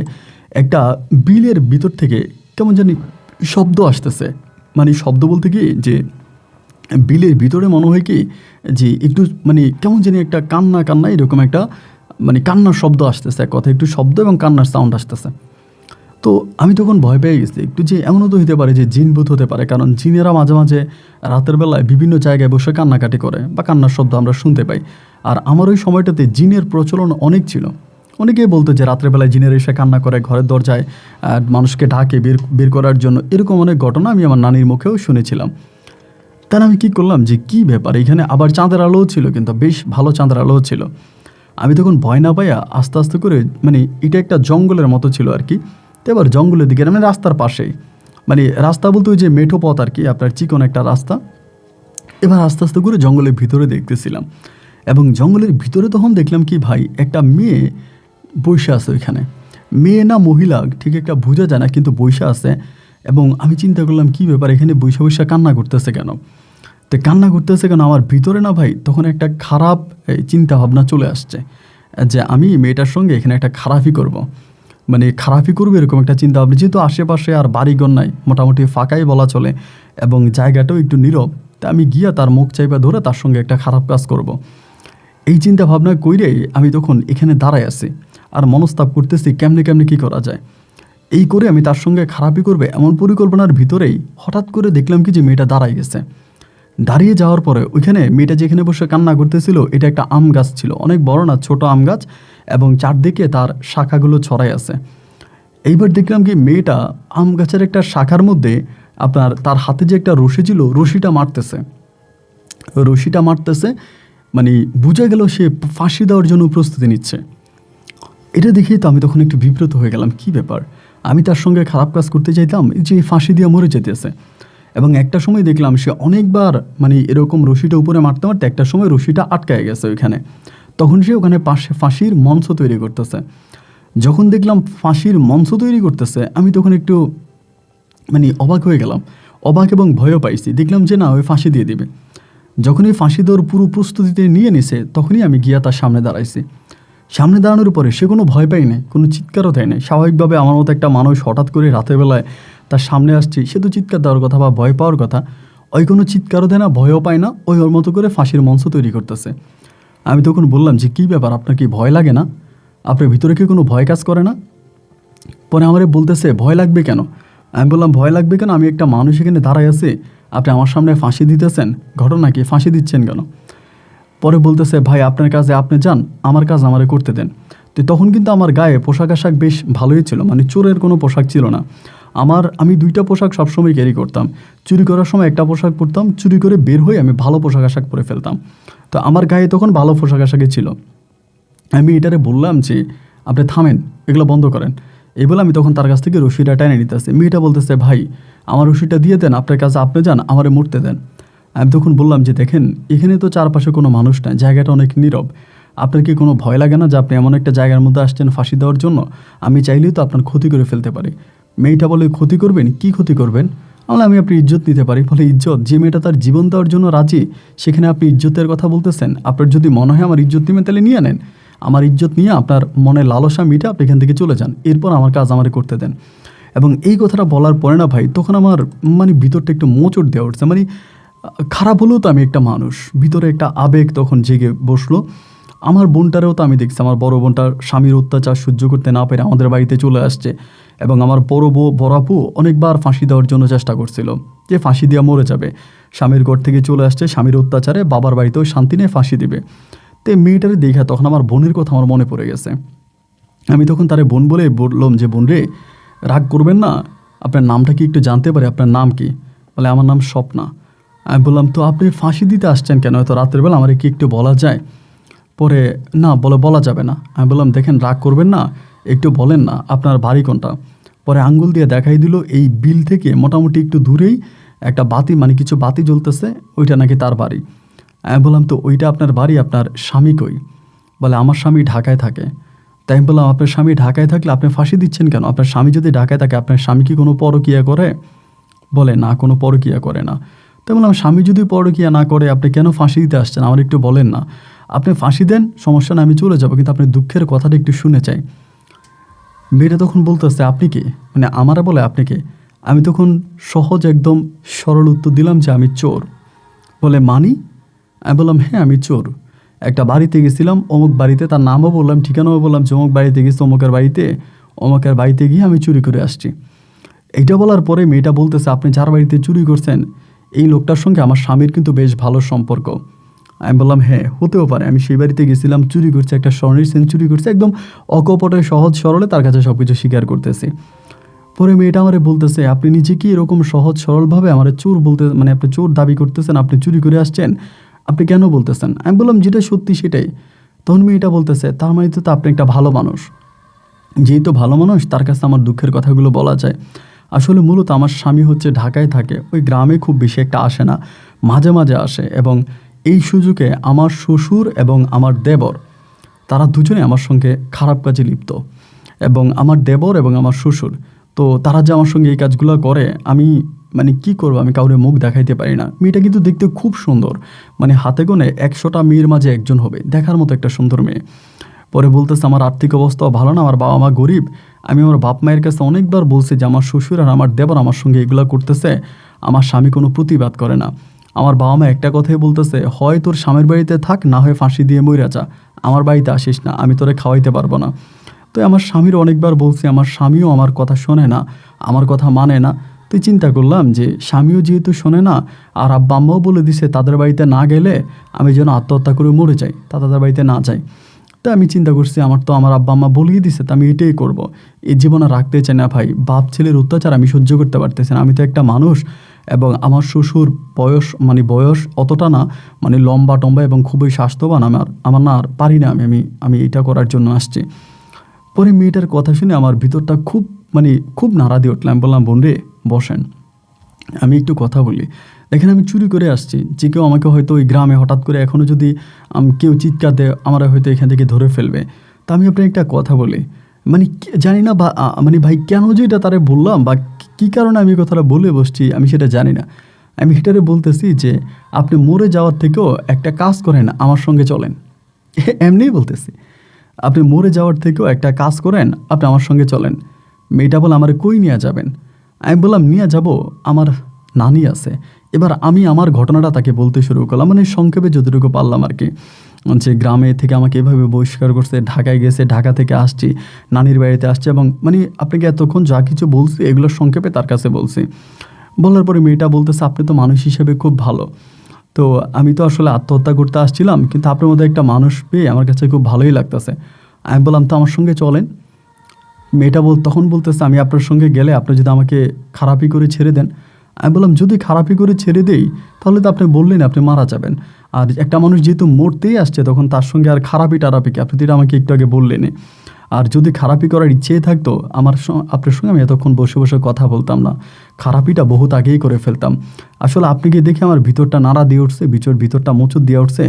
একটা বিলের ভিতর থেকে কেমন জানি শব্দ আসতেছে। মানে শব্দ বলতে কি যে বিলের ভিতরে মনে হয় কি যে একটু মানে কেমন জানি একটা কান্না কান্না এরকম একটা মানে কান্নার শব্দ আসতেছে, এক কথা একটু শব্দ এবং কান্নার সাউন্ড আসতেছে। তো আমি তখন ভয় পেয়ে গেছি একটু, যে এমনও তো হতে পারে যে জিন ভূত হতে পারে, কারণ জিনেরা মাঝে মাঝে রাতের বেলায় বিভিন্ন জায়গায় বসে কান্নাকাটি করে বা কান্নার শব্দ আমরা শুনতে পাই। আর আমার ওই সময়টাতে জিনের প্রচলন অনেক ছিল। অনেকেই বলতো যে রাত্রের বেলায় জিনের এসে কান্না করে ঘরের দরজায় মানুষকে ডাকে বের বের করার জন্য, এরকম অনেক ঘটনা আমি আমার নানির মুখেও শুনেছিলাম। তাই আমি কী করলাম যে কী ব্যাপার, এখানে আবার চাঁদের আলোও ছিল, কিন্তু বেশ ভালো চাঁদের আলোও ছিল। আমি তখন ভয় না পাইয়া আস্তে আস্তে করে, মানে এটা একটা জঙ্গলের মতো ছিল আর কি, তো এবার জঙ্গলের দিকে মানে রাস্তার পাশেই, মানে রাস্তা বলতে ওই যে মেঠো পথ আর কি, আপনার চিকন একটা রাস্তা। এবার আস্তে আস্তে করে জঙ্গলের ভিতরে দেখতেছিলাম, এবং জঙ্গলের ভিতরে তখন দেখলাম কি ভাই, একটা মেয়ে বসে আছে ওইখানে। মেয়ে না মহিলা ঠিক একটা বোঝা যায় না, কিন্তু বসে আছে। এবং আমি চিন্তা করলাম কী ব্যাপার, এখানে বৈশা বৈশা কান্না করতেছে কেন? তো কান্না করতেছে কেন আমার ভিতরে না ভাই তখন একটা খারাপ চিন্তা ভাবনা চলে আসছে, যে আমি মেয়েটার সঙ্গে এখানে একটা খারাপই করব, মানে খারাপই করবো এরকম একটা চিন্তা ভাবনা। যেহেতু আশেপাশে আর বাড়িঘর নাই, মোটামুটি ফাঁকাই বলা চলে, এবং জায়গাটাও একটু নীরব, তা আমি গিয়া তার মুখ চাইবা ধরে তার সঙ্গে একটা খারাপ কাজ করব। এই চিন্তা ভাবনা কইরেই আমি তখন এখানে দাঁড়ায় আছি আর মনস্তাপ করতেছি কেমনে কেমনে কী করা যায়। এই করে আমি তার সঙ্গে খারাপই করবে এমন পরিকল্পনার ভিতরেই হঠাৎ করে দেখলাম কি যে মেয়েটা দাঁড়ায় গেছে। দাঁড়িয়ে যাওয়ার পরে ওইখানে মেয়েটা যেখানে বসে কান্না করতেছিল এটা একটা আম গাছ ছিল, অনেক বড় না, ছোট আম গাছ, এবং চারদিকে তার শাখাগুলো ছড়াই আছে। এইবার দেখলাম কি মেয়েটা আম গাছের একটা শাখার মধ্যে আপনার তার হাতে যে একটা রশি ছিল রশিটা মারতেছে, রশিটা মারতেছে, মানে বোঝা গেল সে ফাঁসি দেওয়ার জন্য প্রস্তুতি নিচ্ছে। এটা দেখেই তো আমি তখন একটু বিব্রত হয়ে গেলাম, কি ব্যাপার, আমি তার সঙ্গে খারাপ কাজ করতে চাইতাম, যে ফাঁসি দিয়ে মরে যেতেছে। এবং একটা সময় দেখলাম সে অনেকবার মানে এরকম রশিটা উপরে মারতে মারতে একটা সময় রশিটা আটকায় গেছে ওইখানে, তখন সে ওখানে পাশে ফাঁসির মঞ্চ তৈরি করতেছে। যখন দেখলাম ফাঁসির মঞ্চ তৈরি করতেছে আমি তখন একটু মানে অবাক হয়ে গেলাম, অবাক এবং ভয়ও পাইছি। দেখলাম যে না, ওই ফাঁসি দিয়ে দিবে। যখনই ফাঁসি দেওয়ার পুরো প্রস্তুতিতে নিয়ে নিছে তখনই আমি গিয়া তার সামনে দাঁড়াইছি। সামনে দাঁড়ানোর পরে সে কোনো ভয় পাই নাই, কোনো চিৎকারও দেয় নাই। স্বাভাবিকভাবে আমার মতো একটা মানুষ হঠাৎ করে রাতের বেলায় তার সামনে আসছি, সে তো চিৎকার দেওয়ার কথা বা ভয় পাওয়ার কথা, ওই কোনো চিৎকারও দেয় না, ভয়ও পায় না, ওই ওর মতো করে ফাঁসির মঞ্চ তৈরি করতেছে। আমি তখন বললাম যে কী ব্যাপার, আপনার কি ভয় লাগে না? আপনার ভিতরে কি কোনো ভয় কাজ করে না? পরে আমারে বলতেছে ভয় লাগবে কেন? আমি বললাম ভয় লাগবে কেন, আমি একটা মানুষ এখানে দাঁড়ায় আছে, আপনি আমার সামনে ফাঁসি দিতেছেন, ঘটনা কি, ফাঁসি দিচ্ছেন কেন? পরে বলতেছে ভাই আপনার কাজে আপনি যান, আমার কাজ আমারে করতে দেন। তো তখন কিন্তু আমার গায়ে পোশাক আশাক বেশ ভালোই ছিল, মানে চোরের কোনো পোশাক ছিল না আমি দুইটা পোশাক সবসময় ক্যারি করতাম। চুরি করার সময় একটা পোশাক পরতাম, চুরি করে বের হয়ে আমি ভালো পোশাক আশাক পরে ফেলতাম। তো আমার গায়ে তখন ভালো পোশাক আশাকই ছিল। আমি এটারে বললাম যে আপনি থামেন, এগুলো বন্ধ করেন। এই বলে আমি তখন তার কাছ থেকে রশিটা টেনে নিতেছে। মেয়েটা বলতেছে ভাই আমার রশিটা দিয়ে দেন, আপনার কাছে আপনি যান, আমারে মরতে দেন। আমি তখন বললাম যে দেখেন এখানে তো চারপাশে কোনো মানুষ নাই, জায়গাটা অনেক নীরব, আপনার কি কোনো ভয় লাগে না যে আপনি এমন একটা জায়গার মধ্যে আসছেন ফাঁসি দেওয়ার জন্য? আমি চাইলেই তো আপনার ক্ষতি করে ফেলতে পারি। মেয়েটা বলে ক্ষতি করবেন, কি ক্ষতি করবেন? আমি আপনি ইজ্জত নিতে পারি। বলে ইজ্জত? যে মেয়েটা তার জীবন দেওয়ার জন্য রাজি, সেখানে আপনি ইজ্জতের কথা বলতেছেন? আপনার যদি মনে হয় আমার ইজ্জত নেবেন তাহলে নিয়ে নেন, আমার ইজ্জত নিয়ে আপনার মনে লালসা মিটে আপনি এখান থেকে চলে যান, এরপর আমার কাজ আমারে করতে দেন। এবং এই কথাটা বলার পরে না ভাই তখন আমার মানে ভিতরটা একটু মোচড় দেওয়া উঠছে, মানে খারাপ হলেও তো আমি একটা মানুষ, ভিতরে একটা আবেগ তখন জেগে বসলো। আমার বোনটারেও তো আমি দেখছি, আমার বড় বোনটার স্বামীর অত্যাচার সহ্য করতে না পেরে আমাদের বাড়িতে চলে আসছে, এবং আমার বড় আপু অনেকবার ফাঁসি দেওয়ার জন্য চেষ্টা করছিল যে ফাঁসি দিয়ে মরে যাবে। স্বামীর ঘর থেকে চলে আসছে, স্বামীর অত্যাচারে বাবার বাড়িতেও শান্তি নিয়ে ফাঁসি দিবে। তো মেয়েটারে দেখা তখন আমার বোনের কথা আমার মনে পড়ে গেছে। আমি তখন তারে বোন বলে বললাম যে বোন রে, রাগ করবেন না, আপনার নামটা কি একটু জানতে পারি? আপনার নাম কি? বলে আমার নাম স্বপ্না। আমি বললাম তো আপনি ফাঁসি দিতে আসছেন কেন এত রাতের বেলা, আমার কি একটু বলা যায়? পরে না বলা যাবে না। আমি বললাম দেখেন রাগ করবেন না, একটু বলেন না আপনার বাড়ি কোনটা? পরে আঙ্গুল দিয়ে দেখাই দিল এই বিল থেকে মোটামুটি একটু দূরেই একটা বাতি, মানে কিছু বাতি জ্বলতেছে, ওইটা নাকি তার বাড়ি। আমি বললাম তো ওইটা আপনার বাড়ি, আপনার স্বামী কই? বলে আমার স্বামী ঢাকায় থাকে। তাই আমি বললাম আপনার স্বামী ঢাকায় থাকলে আপনি ফাঁসি দিচ্ছেন কেন? আপনার স্বামী যদি ঢাকায় থাকে আপনার স্বামী কি কোনো পরকীয়া করে? বলে না, কোনো পরকীয়া করে না। তাই বললাম স্বামী যদি পরকীয়া না করে আপনি কেন ফাঁসি দিতে আসছেন, আমার একটু বলেন না। আপনি ফাঁসি দেন, সমস্যা না, আমি চলে যাবো, কিন্তু আপনি দুঃখের কথাটা একটু শুনে চাই। মেয়েটা তখন বলতেছে আপনি কে, মানে আমারা বলে আপনি কে? আমি তখন সহজ একদম সরল উত্তর দিলাম যে আমি চোর। বলে মানি? আমি বললাম হ্যাঁ আমি চোর, একটা বাড়িতে গেছিলাম, অমুক বাড়িতে, তার নামও বললাম, ঠিকানাও বললাম যে অমুক বাড়িতে গেছি, অমুকের বাড়িতে গিয়ে আমি চুরি করে আসছি। এইটা বলার পরে মেয়েটা বলতেছে আপনি যার বাড়িতে চুরি করছেন এই লোকটার সঙ্গে আমার স্বামীর কিন্তু বেশ ভালো সম্পর্ক। আমি বললাম হ্যাঁ হতেও পারে, আমি সেই বাড়িতে গেছিলাম, চুরি করছি, একটা স্বর্ণের চেন চুরি করছি, একদম অকপটে সহজ সরলে তার কাছে সব কিছু স্বীকার করতেছি। পরে মেয়েটা আমারে বলতেছে আপনি নিজে কি এরকম সহজ সরলভাবে আমার চোর বলতে, মানে আপনি চোর দাবি করতেছেন, আপনি চুরি করে আসছেন, আপনি কেন বলতেছেন? আমি বললাম যেটা সত্যি সেটাই। তখন মেয়েটা বলতেছে তার মানে তো আপনি একটা ভালো মানুষ, যেহেতু ভালো মানুষ তার কাছে আমার দুঃখের কথাগুলো বলা যায়। আসলে মূলত আমার স্বামী হচ্ছে ঢাকায় থাকে, ওই গ্রামে খুব বেশি একটা আসে না, মাঝে মাঝে আসে, এবং এই সুযোগে আমার শ্বশুর এবং আমার দেবর তারা দুজনে আমার সঙ্গে খারাপ কাজে লিপ্ত। এবং আমার দেবর এবং আমার শ্বশুর, তো তারা যে আমার সঙ্গে এই কাজগুলো করে আমি মানে কি করব, আমি কাউরে মুখ দেখাইতে পারি না। মেয়েটা কিন্তু দেখতে খুব সুন্দর, মানে হাতে গোনে 100টা মেয়ের মাঝে একজন হবে, দেখার মতো একটা সুন্দর মেয়ে। পরে বলতেছে আমার আর্থিক অবস্থাও ভালো না, আমার বাবা মা গরিব, আমি আমার বাপ মায়ের কাছে অনেকবার বলছি যে আমার শ্বশুর আর আমার দেবর আমার সঙ্গে এগুলো করতেছে, আমার স্বামী কোনো প্রতিবাদ করে না। আমার বাবা মা একটা কথাই বলতেছে, হয় তোর স্বামীর বাড়িতে থাক, না হয় ফাঁসি দিয়ে মইরা যা, আমার বাড়িতে আসিস না, আমি তোরে খাওয়াইতে পারবো না। তো আমার স্বামীর অনেকবার বলছি, আমার স্বামীও আমার কথা শোনে না, আমার কথা মানে না। তুই চিন্তা করলাম যে স্বামীও যেহেতু শোনে না, আর আব্বা আম্মাও বলে দিছে তাদের বাড়িতে না গেলে আমি যেন আত্মহত্যা করে মরে যাই, তাদের বাড়িতে না যাই। তো আমি চিন্তা করছি আমার তো আমার আব্বা আম্মা বলেই দিছে, তো আমি এটাই করব। এই জীবনে রাখতে চাই না ভাই, বাপ ছেলের অত্যাচার আমি সহ্য করতে পারতেছি না। আমি তো একটা মানুষ, এবং আমার শ্বশুর বয়স অতটা না, মানে লম্বা টম্বা এবং খুবই স্বাস্থ্যবান, আমার আমার না আর পারি না, আমি আমি আমি এটা করার জন্য আসছি। পরে মেয়েটার কথা শুনে আমার ভিতরটা খুব নাড়া দিয়ে উঠলাম। বললাম বোন রে বসেন, আমি একটু কথা বলি। দেখেন আমি চুরি করে আসছি, যে কেউ আমাকে হয়তো ওই গ্রামে হঠাৎ করে এখনও যদি কেউ চিৎকার দেয় আমার হয়তো এখান থেকে ধরে ফেলবে। তা আমি আপনার একটা কথা বলি, জানি না বা মানে ভাই কেন যে এটা তারে বললাম বা কী কারণে আমি কথাটা বলে বসছি আমি সেটা জানি না। আমি এটারে বলতেছি যে আপনি মরে যাওয়ার থেকেও একটা কাজ করেন, আমার সঙ্গে চলেন। এমনিই বলতেছি, আপনি মরে যাওয়ার থেকেও একটা কাজ করেন, আপনি আমার সঙ্গে চলেন। মেয়েটা বলে আমার কই নিয়ে যাবেন? আমি বললাম নিয়ে যাব, আমার নানি আছে। এবার আমি আমার ঘটনাটা তাকে বলতে শুরু করলাম, মানে সংক্ষেপে যতটুকু পারলাম আর কি, যে গ্রামে থেকে আমাকে এভাবে বহিষ্কার করছে, ঢাকায় গেছে, ঢাকা থেকে আসছি, নানির বাড়িতে আসছে, এবং আপনাকে এতক্ষণ যা কিছু বলছি এগুলো সংক্ষেপে তার কাছে বলছি। বলার পরে মেয়েটা বলতেছে আপনি তো মানুষ হিসেবে খুব ভালো, তো আমি তো আসলে আত্মহত্যা করতে আসছিলাম, কিন্তু আপনার মধ্যে একটা মানুষ পেয়ে আমার কাছে খুব ভালোই লাগতেছে। আমি বললাম তো আমার সঙ্গে চলেন। মেয়েটা তখন বলতেছে আমি আপনার সঙ্গে গেলে আপনি যদি আমাকে খারাপই করে ছেড়ে দেন। আমি বললাম যদি খারাপই করে ছেড়ে দেই তাহলে তো আপনি বললেন আপনি মারা যাবেন, আর একটা মানুষ যেহেতু মরতেই আসছে তখন তার সঙ্গে আর খারাপই টারাপি কি, আপনি তো এটা আমাকে একটু আগে বললেনই। আর যদি খারাপি করার ইচ্ছেই থাকতো আপনার সঙ্গে আমি এতক্ষণ বসে বসে কথা বলতাম না, খারাপিটা বহুত আগেই করে ফেলতাম। আসলে আপনাকে দেখে আমার ভিতরটা নাড়া দিয়ে উঠছে, ভিতরটা মোচড় দিয়ে উঠছে।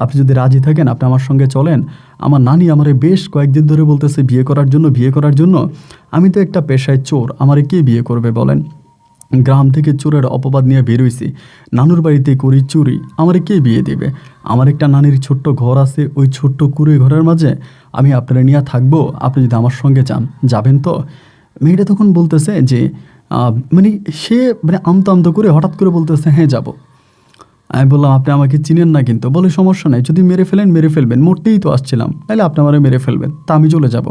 আপনি যদি রাজি থাকেন আপনি আমার সঙ্গে চলেন। আমার নানি আমারে বেশ কয়েকদিন ধরে বলতেছে বিয়ে করার জন্য। আমি তো একটা পেশায় চোর, আমারে কে বিয়ে করবে বলেন? গ্রাম থেকে চোরের অপবাদ নিয়ে বেরোইছি, নানুর বাড়িতে করি চুরি, আমারে কে বিয়ে দেবে? আমার একটা নানির ছোট্ট ঘর আছে, ওই ছোট্ট কুঁড়ে ঘরের মাঝে আমি আপনারা নিয়ে থাকবো, আপনি যদি আমার সঙ্গে যাবেন তো? মেয়েটা তখন বলতেছে যে সে আমতো আমতো করে হঠাৎ করে বলতেছে হ্যাঁ যাব। আমি বললাম আপনি আমাকে চিনেন না কিন্তু। বলে সমস্যা নাই, যদি মেরে ফেলবেন, মরতেই তো আসছিলাম, তাহলে আপনি আমারে মেরে ফেলবেন, তা আমি চলে যাব।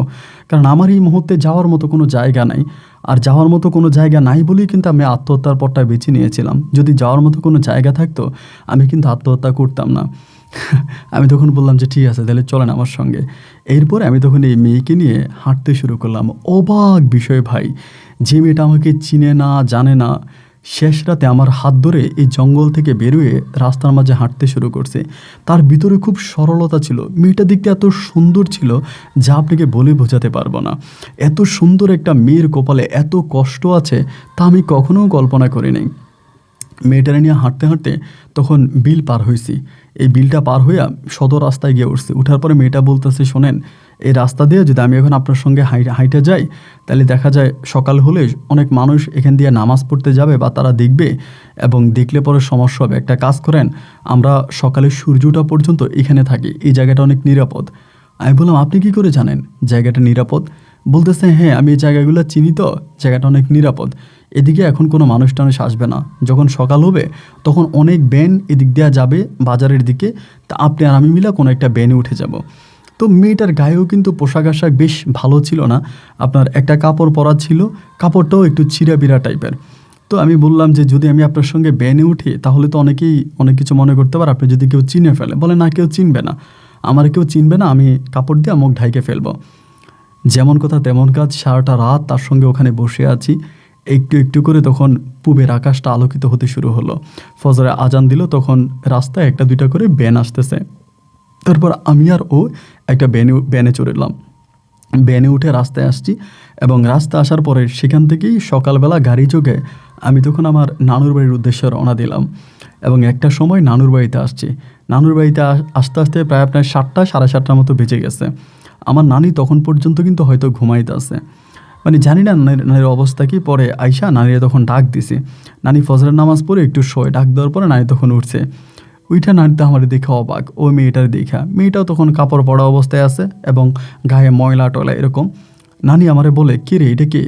কারণ আমার এই মুহূর্তে যাওয়ার মতো কোনো জায়গা নাই, আর যাওয়ার মতো কোনো জায়গা নাই বলেই কিন্তু আমি আত্মহত্যার পথটা বেছে নিয়েছিলাম। যদি যাওয়ার মতো কোনো জায়গা থাকতো আমি কিন্তু আত্মহত্যা করতাম না। আমি তখন বললাম যে ঠিক আছে তাহলে চলেন আমার সঙ্গে। এরপরে আমি তখন এই মেয়েকে নিয়ে হাঁটতে শুরু করলাম। অবাক বিষয় ভাই, যে মেয়েটা আমাকে চিনে না জানে না, শেষ রাতে আমার হাত ধরে এই জঙ্গল থেকে বেরোয় রাস্তার মাঝে হাঁটতে শুরু করছে। তার ভিতরে খুব সরলতা ছিল, মেয়েটা দেখতে এত সুন্দর ছিল যা আপনাকে বলে বোঝাতে পারবো না। এত সুন্দর একটা মেয়ের কপালে এত কষ্ট আছে তা আমি কখনো কল্পনা করিনি। মেয়েটারে নিয়ে হাঁটতে হাঁটতে তখন বিল পার হয়েছি। এই বিলটা পার হইয়া সদর রাস্তায় গিয়ে উঠছি। উঠার পরে মেয়েটা বলতেছে শোনেন, এই রাস্তা দিয়ে যদি আমি এখন আপনার সঙ্গে হাইটে যাই তাহলে দেখা যায় সকাল হলে অনেক মানুষ এখান দিয়ে নামাজ পড়তে যাবে বা তারা দেখবে, এবং দেখলে পরে সমস্যা হবে। একটা কাজ করেন, আমরা সকালে সূর্য ওঠা পর্যন্ত এখানে থাকি, এই জায়গাটা অনেক নিরাপদ। আমি বললাম আপনি কি করে জানেন জায়গাটা নিরাপদ? বলতেছে, হ্যাঁ আমি এই জায়গাগুলো চিনি, তো জায়গাটা অনেক নিরাপদ, এদিকে এখন কোনো মানুষ টানুষ আসবে না, যখন সকাল হবে তখন অনেক ব্যান এদিক দেওয়া যাবে বাজারের দিকে, তা আপনি আর আমি মিলে কোনো একটা ব্যানে উঠে যাব। তো মেয়েটার গায়েও কিন্তু পোশাক আশাক বেশ ভালো ছিল না, আপনার একটা কাপড় পরা ছিল, কাপড়টাও একটু ছিঁড়া বিড়া টাইপের। তো আমি বললাম যে যদি আমি আপনার সঙ্গে ব্যানে উঠি তাহলে তো অনেকেই অনেক কিছু মনে করতে পারে, আপনি যদি কেউ চিনে ফেলে। বলে না, কেউ চিনবে না, আমার কেউ চিনবে না, আমি কাপড় দিয়ে মুখ ঢাইকে ফেলবো। যেমন কথা তেমন কাজ, সারাটা রাত তার সঙ্গে ওখানে বসে আছি। একটু একটু করে তখন পূবের আকাশটা আলোকিত হতে শুরু হলো, ফজরে আজান দিল, তখন রাস্তায় একটা দুইটা করে ব্যান আসতেছে। তারপর আমি আর ও একটা ব্যানে চড়লাম, ব্যানে উঠে রাস্তায় আসছি, এবং রাস্তা আসার পরে সেখান থেকেই সকালবেলা গাড়ি যোগে আমি তখন আমার নানুর বাড়ির উদ্দেশ্যে রওনা দিলাম। এবং একটা সময় নানুর বাড়িতে আসছি, নানুর বাড়িতে আসতে আসতে প্রায় আপনার 7টা সাড়ে 7টার মতো বেজে গেছে। আমার নানি তখন পর্যন্ত কিন্তু হয়তো ঘুমাইতে আছে, মানে জানি না নানির অবস্থা কি। পরে আইসা নানিরা তখন ডাক দিছে, নানি ফজরের নামাজ পড়ে একটু শোয়, ডাক দেওয়ার পরে নানি তখন উঠছে। ওইটা নানিতে আমার দেখে অবাক, ওই মেয়েটার দেখা, মেয়েটাও তখন কাপড় পরা অবস্থায় আছে এবং গায়ে ময়লা টয়লা এরকম। নানি আমারে বলে, কে রে এটা কে?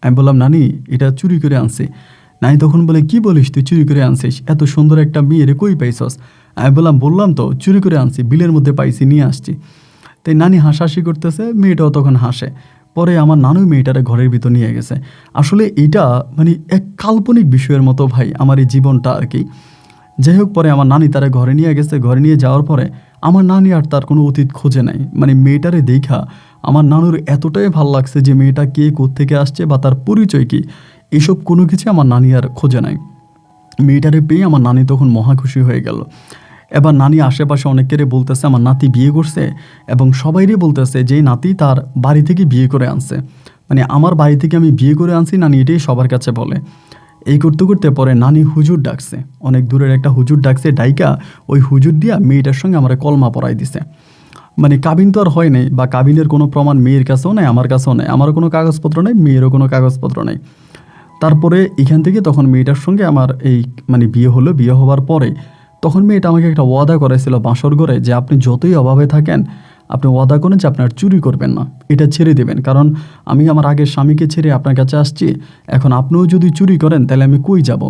আমি বললাম, নানি এটা চুরি করে আনছি। নানি তখন বলে, কি বলিস তুই চুরি করে আনছিস? এত সুন্দর একটা মেয়ে রে কই পাইছস? আমি বললাম তো চুরি করে আনছি, বিলের মধ্যে পাইছি, নিয়ে আসছি। তাই নানি হাসাহাসি করতেছে, মেয়েটাও তখন হাসে। পরে আমার নানু মেয়েটারে ঘরের ভিতর নিয়ে গেছে। আসলে এটা মানে এক কাল্পনিক বিষয়ের মতো ভাই আমার এই জীবনটা আর কি। যাই হোক, পরে আমার নানি তারা ঘরে নিয়ে গেছে। ঘরে নিয়ে যাওয়ার পরে আমার নানি আর তার কোনো অতীত খোঁজে নাই, মানে মেয়েটারে দেখা আমার নানুর এতটাই ভাল লাগছে যে মেয়েটা কে কোত্থেকে আসছে বা তার পরিচয় কী, এসব কোনো কিছু আমার নানি আর খোঁজে নাই। মেয়েটারে পেয়ে আমার নানি তখন মহা খুশি হয়ে গেল। এবার নানি আশেপাশে অনেকেরে বলতেছে আমার নাতি বিয়ে করছে, এবং সবাইরে বলতেছে যে নাতি তার বাড়ি থেকে বিয়ে করে আনছে, মানে আমার বাড়ি থেকে আমি বিয়ে করে আনছি, নানি এটাই সবার কাছে বলে। এই করতে করতে পরে নানি হুজুর ডাকছে, অনেক দূরের একটা হুজুর ডাকছে, ডাইকা ওই হুজুর দিয়া মেয়েটার সঙ্গে আমার কলমা পড়াই দিছে। মানে কাবিন তো আর হয় নাই, বা কাবিনের কোনো প্রমাণ মেয়ের কাছেও নেই, আমার কাছেও নেই, আমারও কোনো কাগজপত্র নেই, মেয়েরও কোনো কাগজপত্র নেই। তারপরে এখান থেকে তখন মেয়েটার সঙ্গে আমার এই মানে বিয়ে হলো। বিয়ে হওয়ার পরে তখন মেয়েটা আমাকে একটা ওয়াদা করেছিল বাসর ঘরে, যে আপনি যতই অভাবে থাকেন আপনি ওয়াদা করেন যে আপনার চুরি করবেন না, এটা ছেড়ে দেবেন, কারণ আমি আমার আগের স্বামীকে ছেড়ে আপনার কাছে আসছি, এখন আপনিও যদি চুরি করেন তাহলে আমি কই যাব?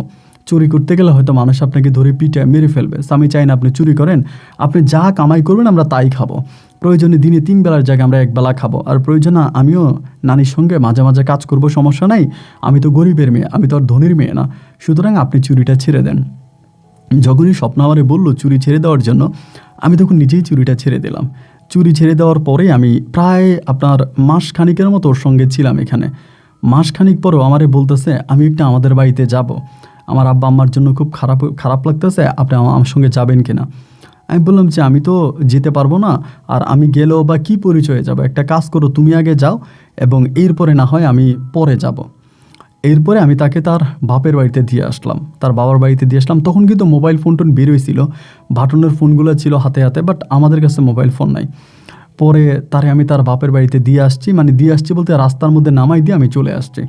চুরি করতে গেলে হয়তো মানুষ আপনাকে ধরে পিঠে মেরে ফেলবে। আমি চাই না আপনি চুরি করেন, আপনি যা কামাই করবেন আমরা তাই খাবো, প্রয়োজনে দিনে 3 বেলার জায়গায় আমরা 1 বেলা খাবো, আর প্রয়োজনে আমিও নানির সঙ্গে মাঝে মাঝে কাজ করব, সমস্যা নাই, আমি তো গরিবের মেয়ে, আমি তো আর ধনীর মেয়ে না, সুতরাং আপনি চুরিটা ছেড়ে দেন। যখনই স্বপ্ন আমারে বললো চুরি ছেড়ে দেওয়ার জন্য, আমি তখন নিজেই চুরিটা ছেড়ে দিলাম। চুরি ছেড়ে দেওয়ার পরে আমি প্রায় আপনার মাস খানিকের মতো ওর সঙ্গে ছিলাম এখানে। মাস খানিক পরেও আমারে বলতেছে আমি একটু আমাদের বাড়িতে যাব, আমার আব্বা আম্মার জন্য খুব খারাপ লাগতেছে, আপনি আমার সঙ্গে যাবেন কিনা? আমি বললাম যে আমি তো যেতে পারবো না, আর আমি গেলেও বা কী পরিচয়ে যাব, একটা কাজ করো তুমি আগে যাও, এবং এরপরে না হয় আমি পরে যাব। এরপরে আমি তাকে তার বাপের বাড়িতে দিয়ে আসলাম, তার বাবার বাড়িতে দিয়ে আসলাম। তখন কিন্তু মোবাইল ফোন টোন বেরোয়ছিল, বাটনের ফোনগুলো ছিল হাতে হাতে, বাট আমাদের কাছে মোবাইল ফোন নাই। পরে তারে আমি তার বাপের বাড়িতে দিয়ে আসছি, মানে দিয়ে আসছি বলতে রাস্তার মধ্যে নামাই দিয়ে আমি চলে আসছি।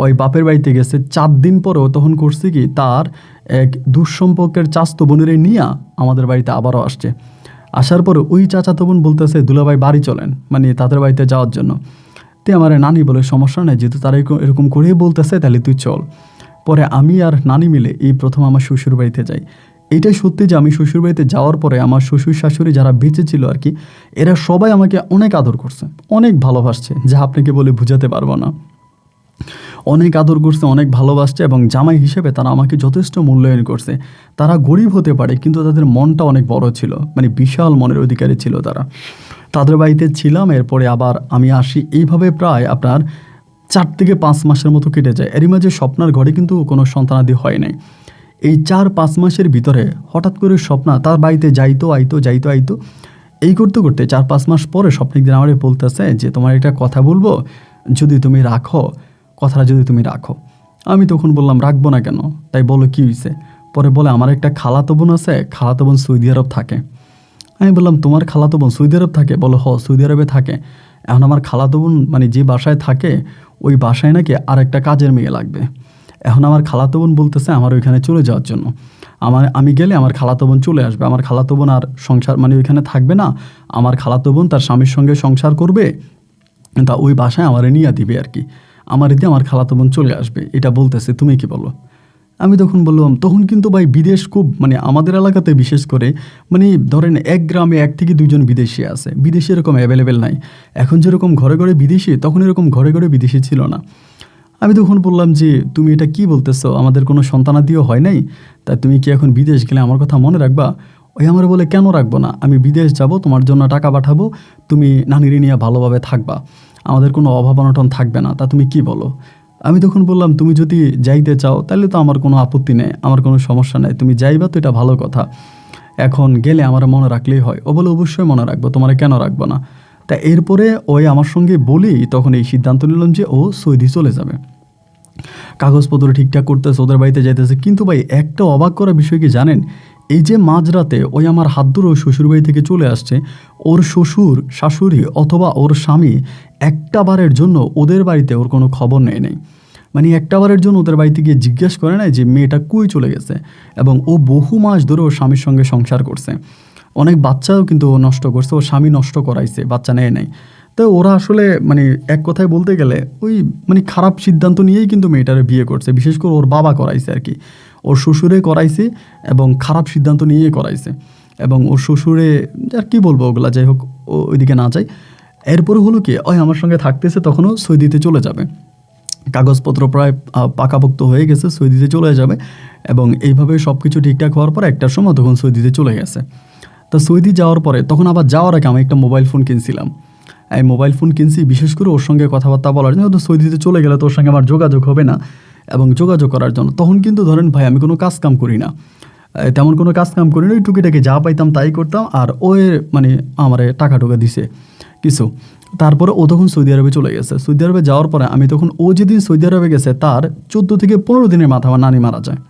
ওই বাপের বাড়িতে গেছে 4 দিন পরেও তখন করছে কি, তার এক দুঃসম্পর্কের চাচাতো বোনের নিয়ে আমাদের বাড়িতে আবারও আসছে। আসার পরে ওই চাচাতো বোন বলতেছে দুলাভাই বাড়ি চলেন, মানে তাদের বাড়িতে যাওয়ার জন্য। তে আমার নানি বলে সমস্যা নেই, যেহেতু তারা এরকম করেই বলতেছে তাহলে তুই চল। পরে আমি আর নানি মিলে এই প্রথম আমার শ্বশুর বাড়িতে যাই। এইটাই সত্যি যে আমি শ্বশুর বাড়িতে যাওয়ার পরে আমার শ্বশুর শাশুড়ি যারা বেঁচে ছিল আর কি, এরা সবাই আমাকে অনেক আদর করছে, অনেক ভালোবাসছে, যা আপনাকে বলে বোঝাতে পারবো না। অনেক আদর করছে, অনেক ভালোবাসছে, এবং জামাই হিসেবে তারা আমাকে যথেষ্ট মূল্যায়ন করছে। তারা গরিব হতে পারে কিন্তু তাদের মনটা অনেক বড় ছিল, মানে বিশাল মনের অধিকারী ছিল তারা। তাদের বাড়িতে ছিলাম, এরপরে আবার আমি আসি। এইভাবে প্রায় আপনার 4 থেকে 5 মাসের মতো কেটে যায়। এরই মাঝে স্বপ্নার ঘরে কিন্তু কোনো সন্তানাদি হয় নাই। এই 4-5 মাসের ভিতরে হঠাৎ করে স্বপ্না তার বাড়িতে যাইতো আইতো। এই করতে করতে 4-5 মাস পরে স্বপ্ন একদিন আমারে বলতেছে যে তোমার একটা কথা বলবো, যদি তুমি রাখো, কথাটা যদি তুমি রাখো। আমি তখন বললাম রাখবো না কেন? তাই বলো কী হয়েছে? পরে বলে আমার একটা খালাতো বোন আছে, খালাতো বোন সৌদি আরব থাকে। আমি বললাম তোমার খালাতো বোন সৌদি আরব থাকে? বলো হ, সৌদি আরবে থাকে। এখন আমার খালাতো বোন মানে যে বাসায় থাকে ওই বাসায় নাকি আর একটা কাজের মেয়ে লাগবে। এখন আমার খালাতো বোন বলতেছে আমার ওইখানে চলে যাওয়ার জন্য। আমি গেলে আমার খালাতো বোন চলে আসবে, আমার খালাতো বোন আর সংসার মানে ওইখানে থাকবে না, আমার খালাতো বোন তার স্বামীর সঙ্গে সংসার করবে, তা ওই বাসায় আমারে নিয়ে দিবে আর কি, আমার দিয়ে আমার খালাতো বোন চলে আসবে, এটা বলতেছে, তুমি কি বলো? আমি তখন বললাম, তখন কিন্তু ভাই বিদেশ খুব মানে আমাদের এলাকাতে বিশেষ করে মানে ধরেন এক গ্রামে 1 থেকে 2 জন বিদেশি আছে, বিদেশি এরকম অ্যাভেলেবেল নাই। এখন যেরকম ঘরে ঘরে বিদেশি, তখন এরকম ঘরে ঘরে বিদেশি ছিল না। আমি তখন বললাম যে, তুমি এটা কি বলতেছো, আমাদের কোনো সন্তানাদিও হয় নাই, তা তুমি কি এখন বিদেশ গেলে আমার কথা মনে রাখবা? ওই আমার বলে, কেন রাখবো না, আমি বিদেশ যাব, তোমার জন্য টাকা পাঠাবো, তুমি নানিরে নিয়ে ভালোভাবে থাকবা, আমাদের কোনো অভাব অনটন থাকবে না, তা তুমি কি বলো? আমি তখন বললাম, তুমি যদি যাইতে চাও তাহলে তো আমার কোনো আপত্তি নেই, আমার কোনো সমস্যা নেই, তুমি যাইবা তো এটা ভালো কথা, এখন গেলে আমার মনে রাখলেই হয়। ও বলে, অবশ্যই মনে রাখবো, তোমার কেন রাখবো না। তা এরপরে ওই আমার সঙ্গে বলেই তখন এই সিদ্ধান্ত নিলাম যে ও সৌদি চলে যাবে, কাগজপত্র ঠিকঠাক করতেছে, ওদের বাড়িতে যাইতেছে। কিন্তু ভাই একটা অবাক করা বিষয় কি জানেন, এই যে মাঝরাতে ওই আমার হাত ধরে ওর শ্বশুরবাড়ি থেকে চলে আসছে, ওর শ্বশুর শাশুড়ি অথবা ওর স্বামী একটা বারের জন্য ওদের বাড়িতে ওর কোনো খবর নেয় নাই, মানে একটা বারের জন্য ওদের বাড়িতে গিয়ে জিজ্ঞেস করে নাই যে মেয়েটা কই চলে গেছে। এবং ও বহু মাস ধরে ওর স্বামীর সঙ্গে সংসার করছে, অনেক বাচ্চাও কিন্তু ও নষ্ট করছে, ওর স্বামী নষ্ট করাইছে, বাচ্চা নেয় নাই। তো ওরা আসলে মানে এক কথায় বলতে গেলে ওই মানে খারাপ সিদ্ধান্ত নিয়েই কিন্তু মেয়েটারে বিয়ে করছে, বিশেষ করে ওর বাবা করাইছে আর কি, ওর শ্বশুরে করাইছে এবং খারাপ সিদ্ধান্ত নিয়েই করাইছে। এবং ওর শ্বশুরে আর কি বলবো ওগুলা, যাই হোক ওইদিকে না যাই। এরপরে হলো কি, ওই আমার সঙ্গে থাকতেছে, তখনও সৌদিতে চলে যাবে, কাগজপত্র প্রায় পাকাপোক্ত হয়ে গেছে, সৌদিতে চলে যাবে। এবং এইভাবে সব কিছু ঠিকঠাক হওয়ার পর একটার সময় তখন সৌদিতে চলে গেছে। তা সৌদি যাওয়ার পরে তখন আবার যাওয়ার আগে আমি একটা মোবাইল ফোন কিনছিলাম, এই মোবাইল ফোন কিনছি বিশেষ করে ওর সঙ্গে কথাবার্তা বলার জন্য, তো সৌদিতে চলে গেলে তো ওর সঙ্গে আমার যোগাযোগ হবে না, এবং যোগাযোগ করার জন্য। তখন কিন্তু ধরেন ভাই আমি কোনো কাজ কাম করি না, তেমন কোনো কাজ কাম করি না, ওই টুকিটাকি যা পাইতাম তাই করতাম, আর ওই মানে আমারে টাকা টুকা দিছে কিছু। তারপরে ও তখন সৌদি আরবে চলে গেছে, সৌদি আরবে যাওয়ার পরে আমি তখন, ও যেদিন সৌদি আরবে গেছে তার 14 থেকে 15 দিনের মাথা আমার নানি মারা যায়।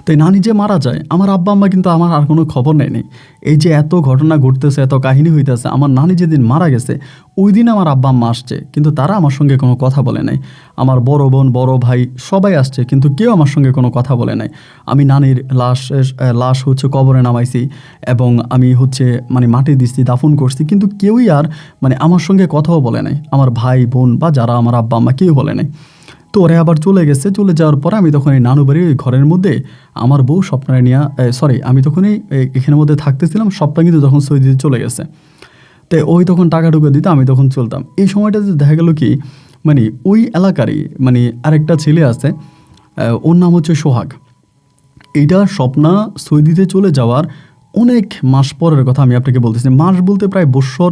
তাই নানি যে মারা যায়, আমার আব্বা আম্মা কিন্তু আমার আর কোনো খবর নেয়নি। এই যে এত ঘটনা ঘটতেছে, এত কাহিনী হইতেছে, আমার নানি যেদিন মারা গেছে ওই দিন আমার আব্বা আম্মা আসছে, কিন্তু তারা আমার সঙ্গে কোনো কথা বলে নাই। আমার বড় বোন, বড় ভাই সবাই আসছে, কিন্তু কেউ আমার সঙ্গে কোনো কথা বলে নাই। আমি নানির লাশ হচ্ছে কবরে নামাইছি, এবং আমি হচ্ছে মানে মাটি দিচ্ছি, দাফন করছি, কিন্তু কেউই আর মানে আমার সঙ্গে কথাও বলে নাই, আমার ভাই বোন বা যারা আমার আব্বা আম্মা কেউ বলে নাই। তো ওরা আবার চলে গেছে, চলে যাওয়ার পরে আমি তখন এই নানু বাড়ির ওই ঘরের মধ্যে আমার বউ স্বপ্নারে নিয়ে, আমি তখনই এখানের মধ্যে থাকতেছিলাম, স্বপ্না কিন্তু তখন সৌদিতে চলে গেছে। তো ওই তখন টাকা টুকা দিতে আমি তখন চলতাম। এই সময়টাতে দেখা গেল কি, মানে ওই এলাকারই মানে আরেকটা ছেলে আছে, ওর নাম হচ্ছে সোহাগ। এইটা স্বপ্না সৌদিতে চলে যাওয়ার অনেক মাস পরের কথা আমি আপনাকে বলতেছি, মাস বলতে প্রায় বৎসর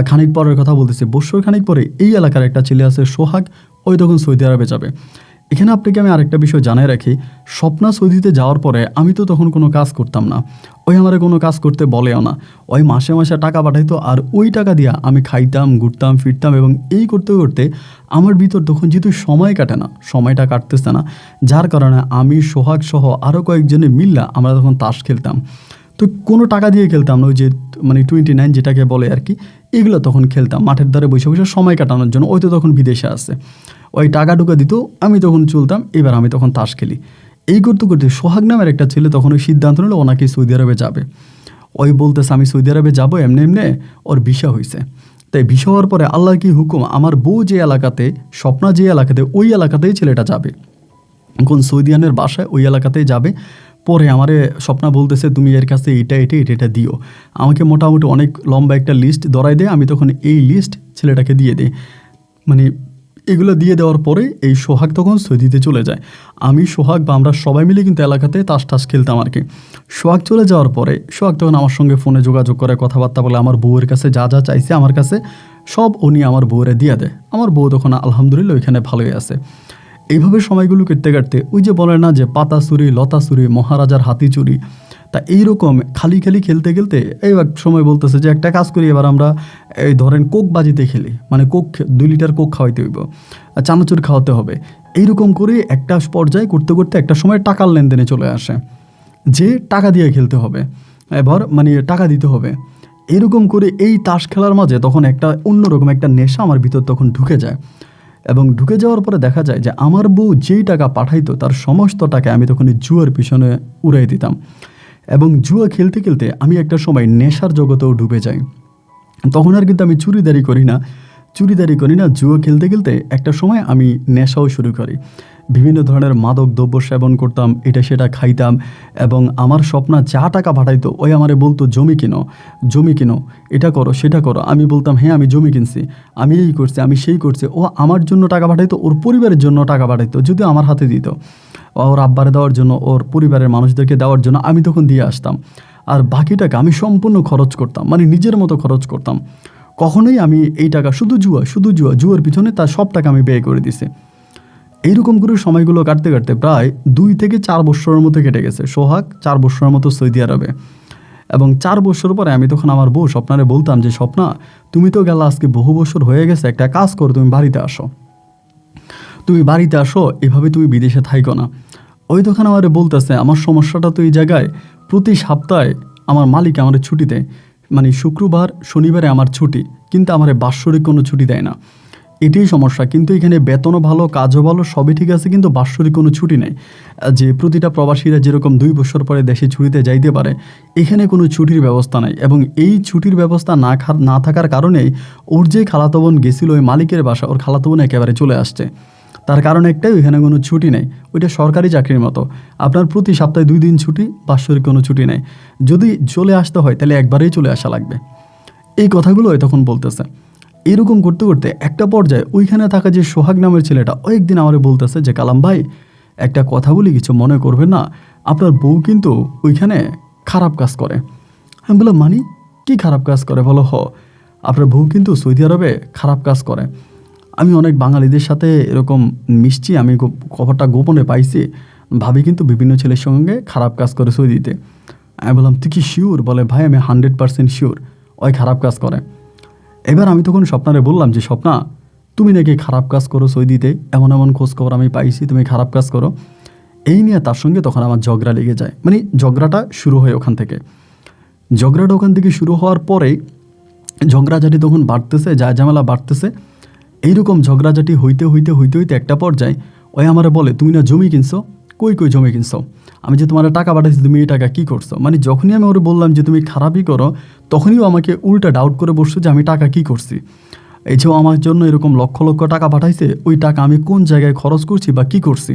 খানিক পরের কথা বলতেছি। বৎসর খানিক পরে এই এলাকার একটা ছেলে আছে সোহাগ, ওই তখন সৌদি আরবে যাবে। এখানে আপনাকে আমি আরেকটা বিষয় জানাই রাখি, স্বপ্না সৌদিতে যাওয়ার পরে আমি তো তখন কোনো কাজ করতাম না, ওই আমারে কোনো কাজ করতে বলেও না, ওই মাসে মাসে টাকা পাঠাইতো, আর ওই টাকা দিয়া আমি খাইতাম, ঘুরতাম, ফিরতাম। এবং এই করতে করতে আমার ভিতর তখন যেহেতু সময় কাটে না, সময়টা কাটতেছে না, যার কারণে আমি সোহাগ সহ আরও কয়েকজনে মিল্লা আমরা তখন তাস খেলতাম। তো কোনো টাকা দিয়ে খেলতাম না, ওই যে মানে 29 যেটাকে বলে আর কি, এগুলো তখন খেলতাম মাঠের ধারে বসে বসে সময় কাটানোর জন্য। ওই তো তখন বিদেশে আছে, ওই টাকা টুকা দিত, আমি তখন চলতাম, এবার আমি তখন তাস খেলি। এই করতে করতে সোহাগ নামের একটা ছেলে তখন ওই সিদ্ধান্ত নিল ও নাকি সৌদি আরবে যাবে। ওই বলতেছে আমি সৌদি আরবে যাবো, এমনি এমনি ওর ভিসা হয়েছে। তাই ভিসা হওয়ার পরে আল্লাহর কি হুকুম, আমার বউ যে এলাকাতে, স্বপ্না যে এলাকাতে, ওই এলাকাতেই ছেলেটা যাবে, কোন সৌদিয়ানের বাসায় ওই এলাকাতেই যাবে। পরে আমারে স্বপ্না বলতেছে, তুমি এর কাছে এটা এটা এটা এটা দিও, আমাকে মোটামুটি অনেক লম্বা একটা লিস্ট ধরাই দেয়। আমি তখন এই লিস্ট ছেলেটাকে দিয়ে দিই, মানে এগুলো দিয়ে দেওয়ার পরে এই সোহাগ তখন সৌদিতে চলে যায়। আমি সোহাগ বা আমরা সবাই মিলে কিন্তু এলাকাতে তাস টাস খেলতাম আর কি। সোহাগ চলে যাওয়ার পরে সোহাগ তখন আমার সঙ্গে ফোনে যোগাযোগ করে, কথাবার্তা বলে, আমার বউয়ের কাছে যা যা চাইছে আমার কাছে সব উনি আমার বউরে দিয়ে দেয়। আমার বউ তখন আলহামদুলিল্লাহ ওইখানে ভালোই আছে। এইভাবে সময়গুলো কাটতে কাটতে ওই যে বলে না যে পাতা চুরি, লতা চুরি, মহারাজার হাতি চুরি, তা এইরকম খালি খালি খেলতে খেলতে এই এক সময় বলতেছে যে একটা কাজ করি, এবার আমরা এই ধরেন কোক বাজিতে খেলি, মানে কোক 2 লিটার কোক খাওয়াইতে হইব, চানাচুর খাওয়াতে হবে। এইরকম করে একটা পর্যায়ে করতে করতে একটা সময় টাকার লেনদেনে চলে আসে, যে টাকা দিয়ে খেলতে হবে, এবার মানে টাকা দিতে হবে। এরকম করে এই তাস খেলার মাঝে তখন একটা অন্যরকম একটা নেশা আমার ভিতর তখন ঢুকে যায়। এবং ঢুকে যাওয়ার পরে দেখা যায় যে আমার বউ যেই টাকা পাঠাইতো তার সমস্ত টাকা আমি তখন জুয়ার পিছনে উড়াই দিতাম। এবং জুয়া খেলতে খেলতে আমি একটা সময় নেশার জগতেও ডুবে যাই। তখন আর কিন্তু আমি চুরিদারি করি না, চুরিদারি করি না, জুয়া খেলতে খেলতে একটা সময় আমি নেশাও শুরু করি। বিভিন্ন ধরনের মাদক দ্রব্য সেবন করতাম, এটা সেটা খাইতাম, এবং আমার স্বপ্না যা টাকা পাঠাইতো ওই আমারে বলতো জমি কিনো, জমি কিনো, এটা করো সেটা করো। আমি বলতাম হ্যাঁ আমি জমি কিনছি, আমি এই করছি, আমি সেই করছি। ও আমার জন্য টাকা পাঠাইতো, ওর পরিবারের জন্য টাকা পাঠাইতো, যদিও আমার হাতে দিত। ওর আব্বারে দেওয়ার জন্য, ওর পরিবারের মানুষদেরকে দেওয়ার জন্য আমি তখন দিয়ে আসতাম। আর বাকি টাকা আমি সম্পূর্ণ খরচ করতাম, মানে নিজের মতো খরচ করতাম। কখনোই আমি এই টাকা শুধু জুয়া, শুধু জুয়া, জুয়ার পিছনে তার সব টাকা আমি ব্যয় করে দিছি। এইরকম করে সময়গুলো কাটতে কাটতে প্রায় 2 থেকে 4 বছরের মতো কেটে গেছে। সোহাগ 4 বছরের মতো সৌদি আরবে, এবং 4 বছর পরে আমি তখন আমার বউ স্বপ্নারে বলতাম যে স্বপ্না, তুমি তো গেলা আজকে বহু বছর হয়ে গেছে, একটা কাজ করো, তুমি বাড়িতে আসো, তুমি বাড়িতে আসো, এভাবে তুমি বিদেশে থাইকো না। ওই তখন আমার বলতেছে আমার সমস্যাটা তো এই জায়গায়, প্রতি সপ্তাহে আমার মালিক আমার ছুটি দেয়, মানে শুক্রবার শনিবারে আমার ছুটি, কিন্তু আমার বাৎসরিক কোনো ছুটি দেয় না। এটাই সমস্যা। কিন্তু এখানে বেতনও ভালো, কাজও ভালো, সবই ঠিক আছে, কিন্তু বাৎসরিক কোনো ছুটি নেই। যে প্রতিটা প্রবাসীরা যেরকম 2 বছর পরে দেশে ছুটিতে যাইতে পারে, এখানে কোনো ছুটির ব্যবস্থা নাই। এবং এই ছুটির ব্যবস্থা না থাকার কারণেই ওর যে খালাতো বোন গেছিল ওই মালিকের বাসা, ওর খালাতো বোন একেবারে চলে আসছে। তার কারণ একটাই, ওইখানে কোনো ছুটি নেই, ওইটা সরকারি চাকরির মতো। আপনার প্রতি সপ্তাহে 2 দিন ছুটি, বাৎসরিক কোনো ছুটি নেই। যদি চলে আসতে হয় তাহলে একবারেই চলে আসা লাগবে। এই কথাগুলোই তখন বলতেছে। এরকম করতে করতে একটা পর্যায়ে ওইখানে থাকা যে সোহাগ নামের ছেলেটা ও একদিন আমারে বলতেছে যে কালাম ভাই, একটা কথা বলি, কিছু মনে করবেন না, আপনার বউ কিন্তু ওইখানে খারাপ কাজ করে। আমি বললাম মানে কি খারাপ কাজ করে বলো? আপনার বউ কিন্তু সৌদি আরবে খারাপ কাজ করে। আমি অনেক বাঙালিদের সাথে এরকম মিশছি, আমি খবরটা গোপনে পাইছি, ভাবি কিন্তু বিভিন্ন ছেলের সঙ্গে খারাপ কাজ করে সৌদিতে। আমি বললাম তুই কি শিওর? বলে ভাই আমি 100% শিওর ওই খারাপ কাজ করে। এবার আমি তখন স্বপ্নারে বললাম যে স্বপ্না, তুমি নাকি খারাপ কাজ করো সৌদিতে, এমন এমন খোঁজখবর আমি পাইছি, তুমি খারাপ কাজ করো। এই নিয়ে তার সঙ্গে তখন আমার ঝগড়া লেগে যায়, মানে ঝগড়াটা শুরু হয় ওখান থেকে। ঝগড়াটা ওখান থেকে শুরু হওয়ার পরেই ঝগড়াঝাটি তখন বাড়তেছে, ঝামেলা বাড়তেছে। এইরকম ঝগড়াঝাটি হইতে হইতে হইতে হইতে একটা পর্যায়ে ওই আমারে বলে তুমি না জমি কিনছো, কই কই জমি কিনছো, আমি যে তোমার টাকা পাঠাইছি তুমি এই টাকা কী করছো। মানে যখনই আমি ওরে বললাম যে তুমি খারাপই করো, তখনই আমাকে উল্টা ডাউট করে বসছো যে আমি টাকা কী করছি। এই যে আমার জন্য এরকম লক্ষ লক্ষ টাকা পাঠাইছে, ওই টাকা আমি কোন জায়গায় খরচ করছি বা কী করছি,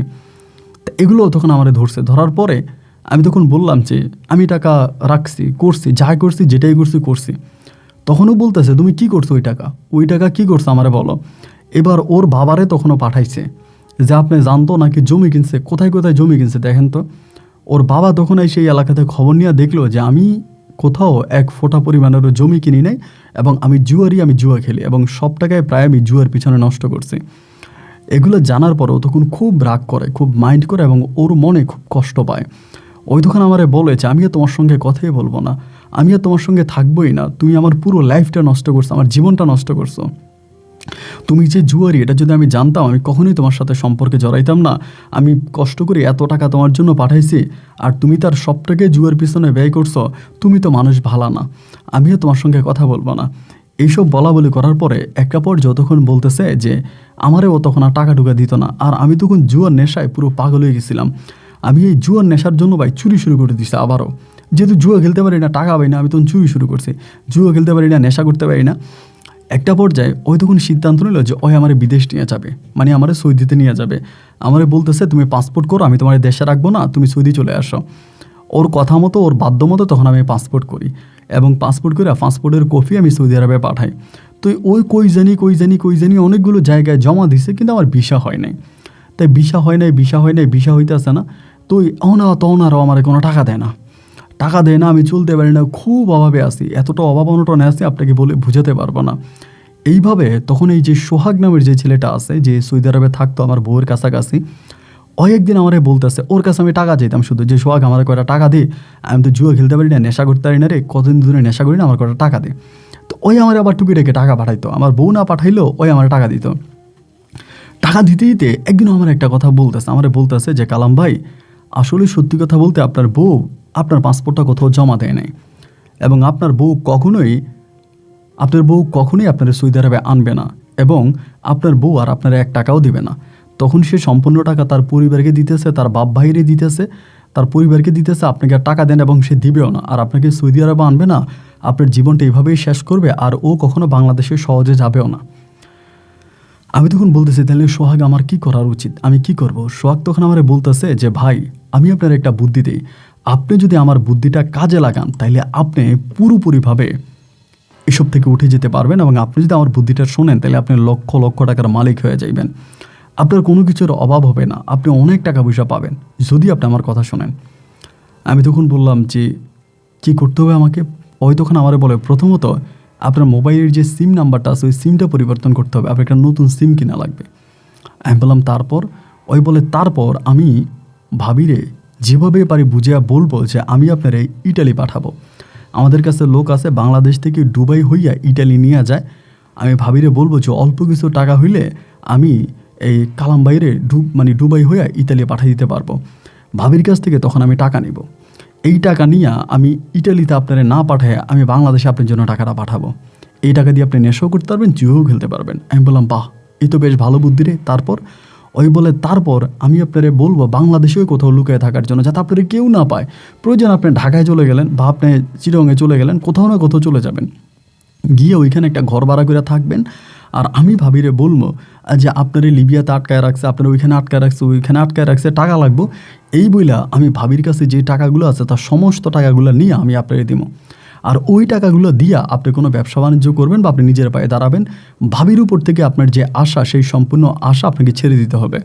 এগুলো তখন আমারে ধরছে। ধরার পরে আমি তখন বললাম যে আমি টাকা রাখছি, করছি, যা করছি, যেটাই করছি। তখনও বলতেছে তুমি কি করছো ওই টাকা কী করছো আমারে বলো। এবার ওর বাবারে তখনও পাঠাইছে যে আপনি জানতো নাকি জমি কিনছে, কোথায় কোথায় জমি কিনছে দেখেন তো। ওর বাবা তখন সেই এলাকাতে খবর নিয়ে দেখলো যে আমি কোথাও 1 ফোঁটা পরিমাণেরও জমি কিনি নাই, এবং আমি জুয়া খেলি, এবং সব টাকায় প্রায় আমি জুয়ার পিছনে নষ্ট করছি। এগুলো জানার পরেও তখন খুব রাগ করে, খুব মাইন্ড করে, এবং ওর মনে খুব কষ্ট পায়। ওই তখন আমারে বলেছে আমি আর তোমার সঙ্গে কথাই বলবো না, আমি আর তোমার সঙ্গে থাকবোই না, তুমি আমার পুরো লাইফটা নষ্ট করছো, আমার জীবনটা নষ্ট করছো। তুমি যে জুয়ারি এটা যদি আমি জানতাম আমি কখনোই তোমার সাথে সম্পর্কে জড়াইতাম না। আমি কষ্ট করে এত টাকা তোমার জন্য পাঠাইছি, আর তুমি তার সবটাকে জুয়ার পিছনে ব্যয় করছো। তুমি তো মানুষ ভালা না, আমিও তোমার সঙ্গে কথা বলবো না। এইসব বলা বলি করার পরে একটা পর যতক্ষণ বলতেছে যে আমারও তখন আর টাকা টুকা দিত না, আর আমি তখন জুয়ার নেশায় পুরো পাগল হয়ে গেছিলাম। আমি এই জুয়ার নেশার জন্য ভাই চুরি শুরু করে দিছি আবারও। যেহেতু জুয়া খেলতে পারি না, টাকা পাই না, আমি তখন চুরি শুরু করছি। জুয়া খেলতে পারি না, নেশা করতে পারি না। একটা পর্যায়ে ওই তখন সিদ্ধান্ত নিল যে ওই আমার বিদেশ নিয়ে যাবে, মানে আমার সৌদিতে নিয়ে যাবে। আমারে বলতেছে তুমি পাসপোর্ট করো, আমি তোমার দেশে রাখবো না, তুমি সৌদি চলে আসো। ওর কথা মতো, ওর বাধ্য মতো তখন আমি পাসপোর্ট করি, এবং পাসপোর্ট করে পাসপোর্টের কপি আমি সৌদি আরবে পাঠাই। তো ওই কই জানি অনেকগুলো জায়গায় জমা দিছে, কিন্তু আমার ভিসা হয় নাই। তাই ভিসা হইতে আসে না। তো তখন আরও আমার কোনো টাকা দেয় না, আমি চলতে পারি না, খুব অভাবে আছি, এতটা অভাব অনটনে আছি আপনাকে বলে বুঝাতে পারবো না। এইভাবে তখন এই যে সোহাগ নামের যে ছেলেটা আছে, যে সৌদি আরবে থাকতো আমার বউয়ের কাছাকাছি, ওই একদিন আমারে বলতেছে, ওর কাছে আমি টাকা চাইতাম শুধু, যে সোহাগ আমার কয়টা টাকা দে, আমি তো জুয়া খেলতে পারি না, নেশা করতে পারি না রে, কতদিন ধরে নেশা করি না, আমার কয়টা টাকা দে। তো ওই আমার আবার টুকি রেখে টাকা পাঠাইতো, আমার বউ না পাঠাইলেও ওই আমার টাকা দিত। টাকা দিতে দিতে একদিন আমার একটা কথা বলতেছে যে কালাম ভাই, আসলে সত্যি কথা বলতে আপনার বউ আপনার পাসপোর্টটা কোথাও জমা দেয় নাই, এবং আপনার বউ কখনোই আপনার সৌদি আরবে আনবে না, এবং আপনার বউ আর আপনার 1 টাকাও দিবে না। তখন সে সম্পূর্ণ টাকা তার পরিবারকে দিতেছে, তার বাপ ভাইরে দিতেছে, তার পরিবারকে দিতেছে, আপনাকে আর টাকা দেন, এবং সে দিবেও না, আর আপনাকে সৌদি আরবে আনবে না, আপনার জীবনটা এইভাবেই শেষ করবে, আর ও কখনো বাংলাদেশে সহজে যাবেও না। আমি তখন বলতেছি তাহলে সোহাগ আমার কি করার উচিত, আমি কি করব? সোহাগ তখন আমারে বলতেছে যে ভাই আমি আপনার একটা বুদ্ধি দিই, আপনি যদি আমার বুদ্ধিটা কাজে লাগান তাহলে আপনি পুরোপুরিভাবে এসব থেকে উঠে যেতে পারবেন, এবং আপনি যদি আমার বুদ্ধিটা শোনেন তাহলে আপনি লক্ষ লক্ষ টাকার মালিক হয়ে যাইবেন, আপনার কোনো কিছুর অভাব হবে না, আপনি অনেক টাকা পয়সা পাবেন যদি আপনি আমার কথা শোনেন। আমি তখন বললাম যে কী করতে হবে আমাকে? ওই তখন আমারে বলে প্রথমত আপনার মোবাইলের যে সিম নাম্বারটা আছে ওই সিমটা পরিবর্তন করতে হবে, আপনার একটা নতুন সিম কিনা লাগবে। আমি বললাম তারপর? ওই বলে তারপর আমি ভাবিরে যেভাবে পারি বুঝিয়া বলবো যে আমি আপনার এই ইটালি পাঠাবো, আমাদের কাছে লোক আছে বাংলাদেশ থেকে দুবাই হইয়া ইটালি নিয়ে যায়, আমি ভাবিরে বলবো যে অল্প কিছু টাকা হইলে আমি এই কালাম বাইরে দুবাই হইয়া ইতালি পাঠিয়ে দিতে পারবো। ভাবির কাছ থেকে তখন আমি টাকা নিব, এই টাকা নিয়ে আমি ইটালিতে আপনারা না পাঠায় আমি বাংলাদেশে আপনার জন্য টাকাটা পাঠাবো, এই টাকা দিয়ে আপনি নেশাও করতে পারবেন, জুয়েও খেলতে পারবেন। আমি বললাম বাহ, এই তো বেশ ভালো বুদ্ধি রে। তারপর? ওই বলে তারপর আমি আপনারে বলবো বাংলাদেশেও কোথাও লুকিয়ে থাকার জন্য, যাতে আপনারা কেউ না পায়। প্রয়োজন আপনি ঢাকায় চলে গেলেন বা আপনি চিরঙে চলে গেলেন, কোথাও না কোথাও চলে যাবেন, গিয়ে ওইখানে একটা ঘর ভাড়া করে থাকবেন। আর আমি ভাবিরে বলবো যে আপনারে লিবিয়াতে আটকায় রাখছে, আপনার ওইখানে আটকায় রাখছে, ওইখানে আটকায় রাখছে, টাকা লাগবো, এই বইলা আমি ভাবির কাছে যে টাকাগুলো আছে তার সমস্ত টাকাগুলো নিয়ে আমি আপনারে দিব। আর ওই টাকাগুলো দিয়া আপনি কোনো ব্যবসা বাণিজ্য করবেন বা আপনি নিজের পায়ে দাঁড়াবেন। ভাবির উপর থেকে আপনার যে আশা, সেই সম্পূর্ণ আশা আপনাকে ছেড়ে দিতে হবে।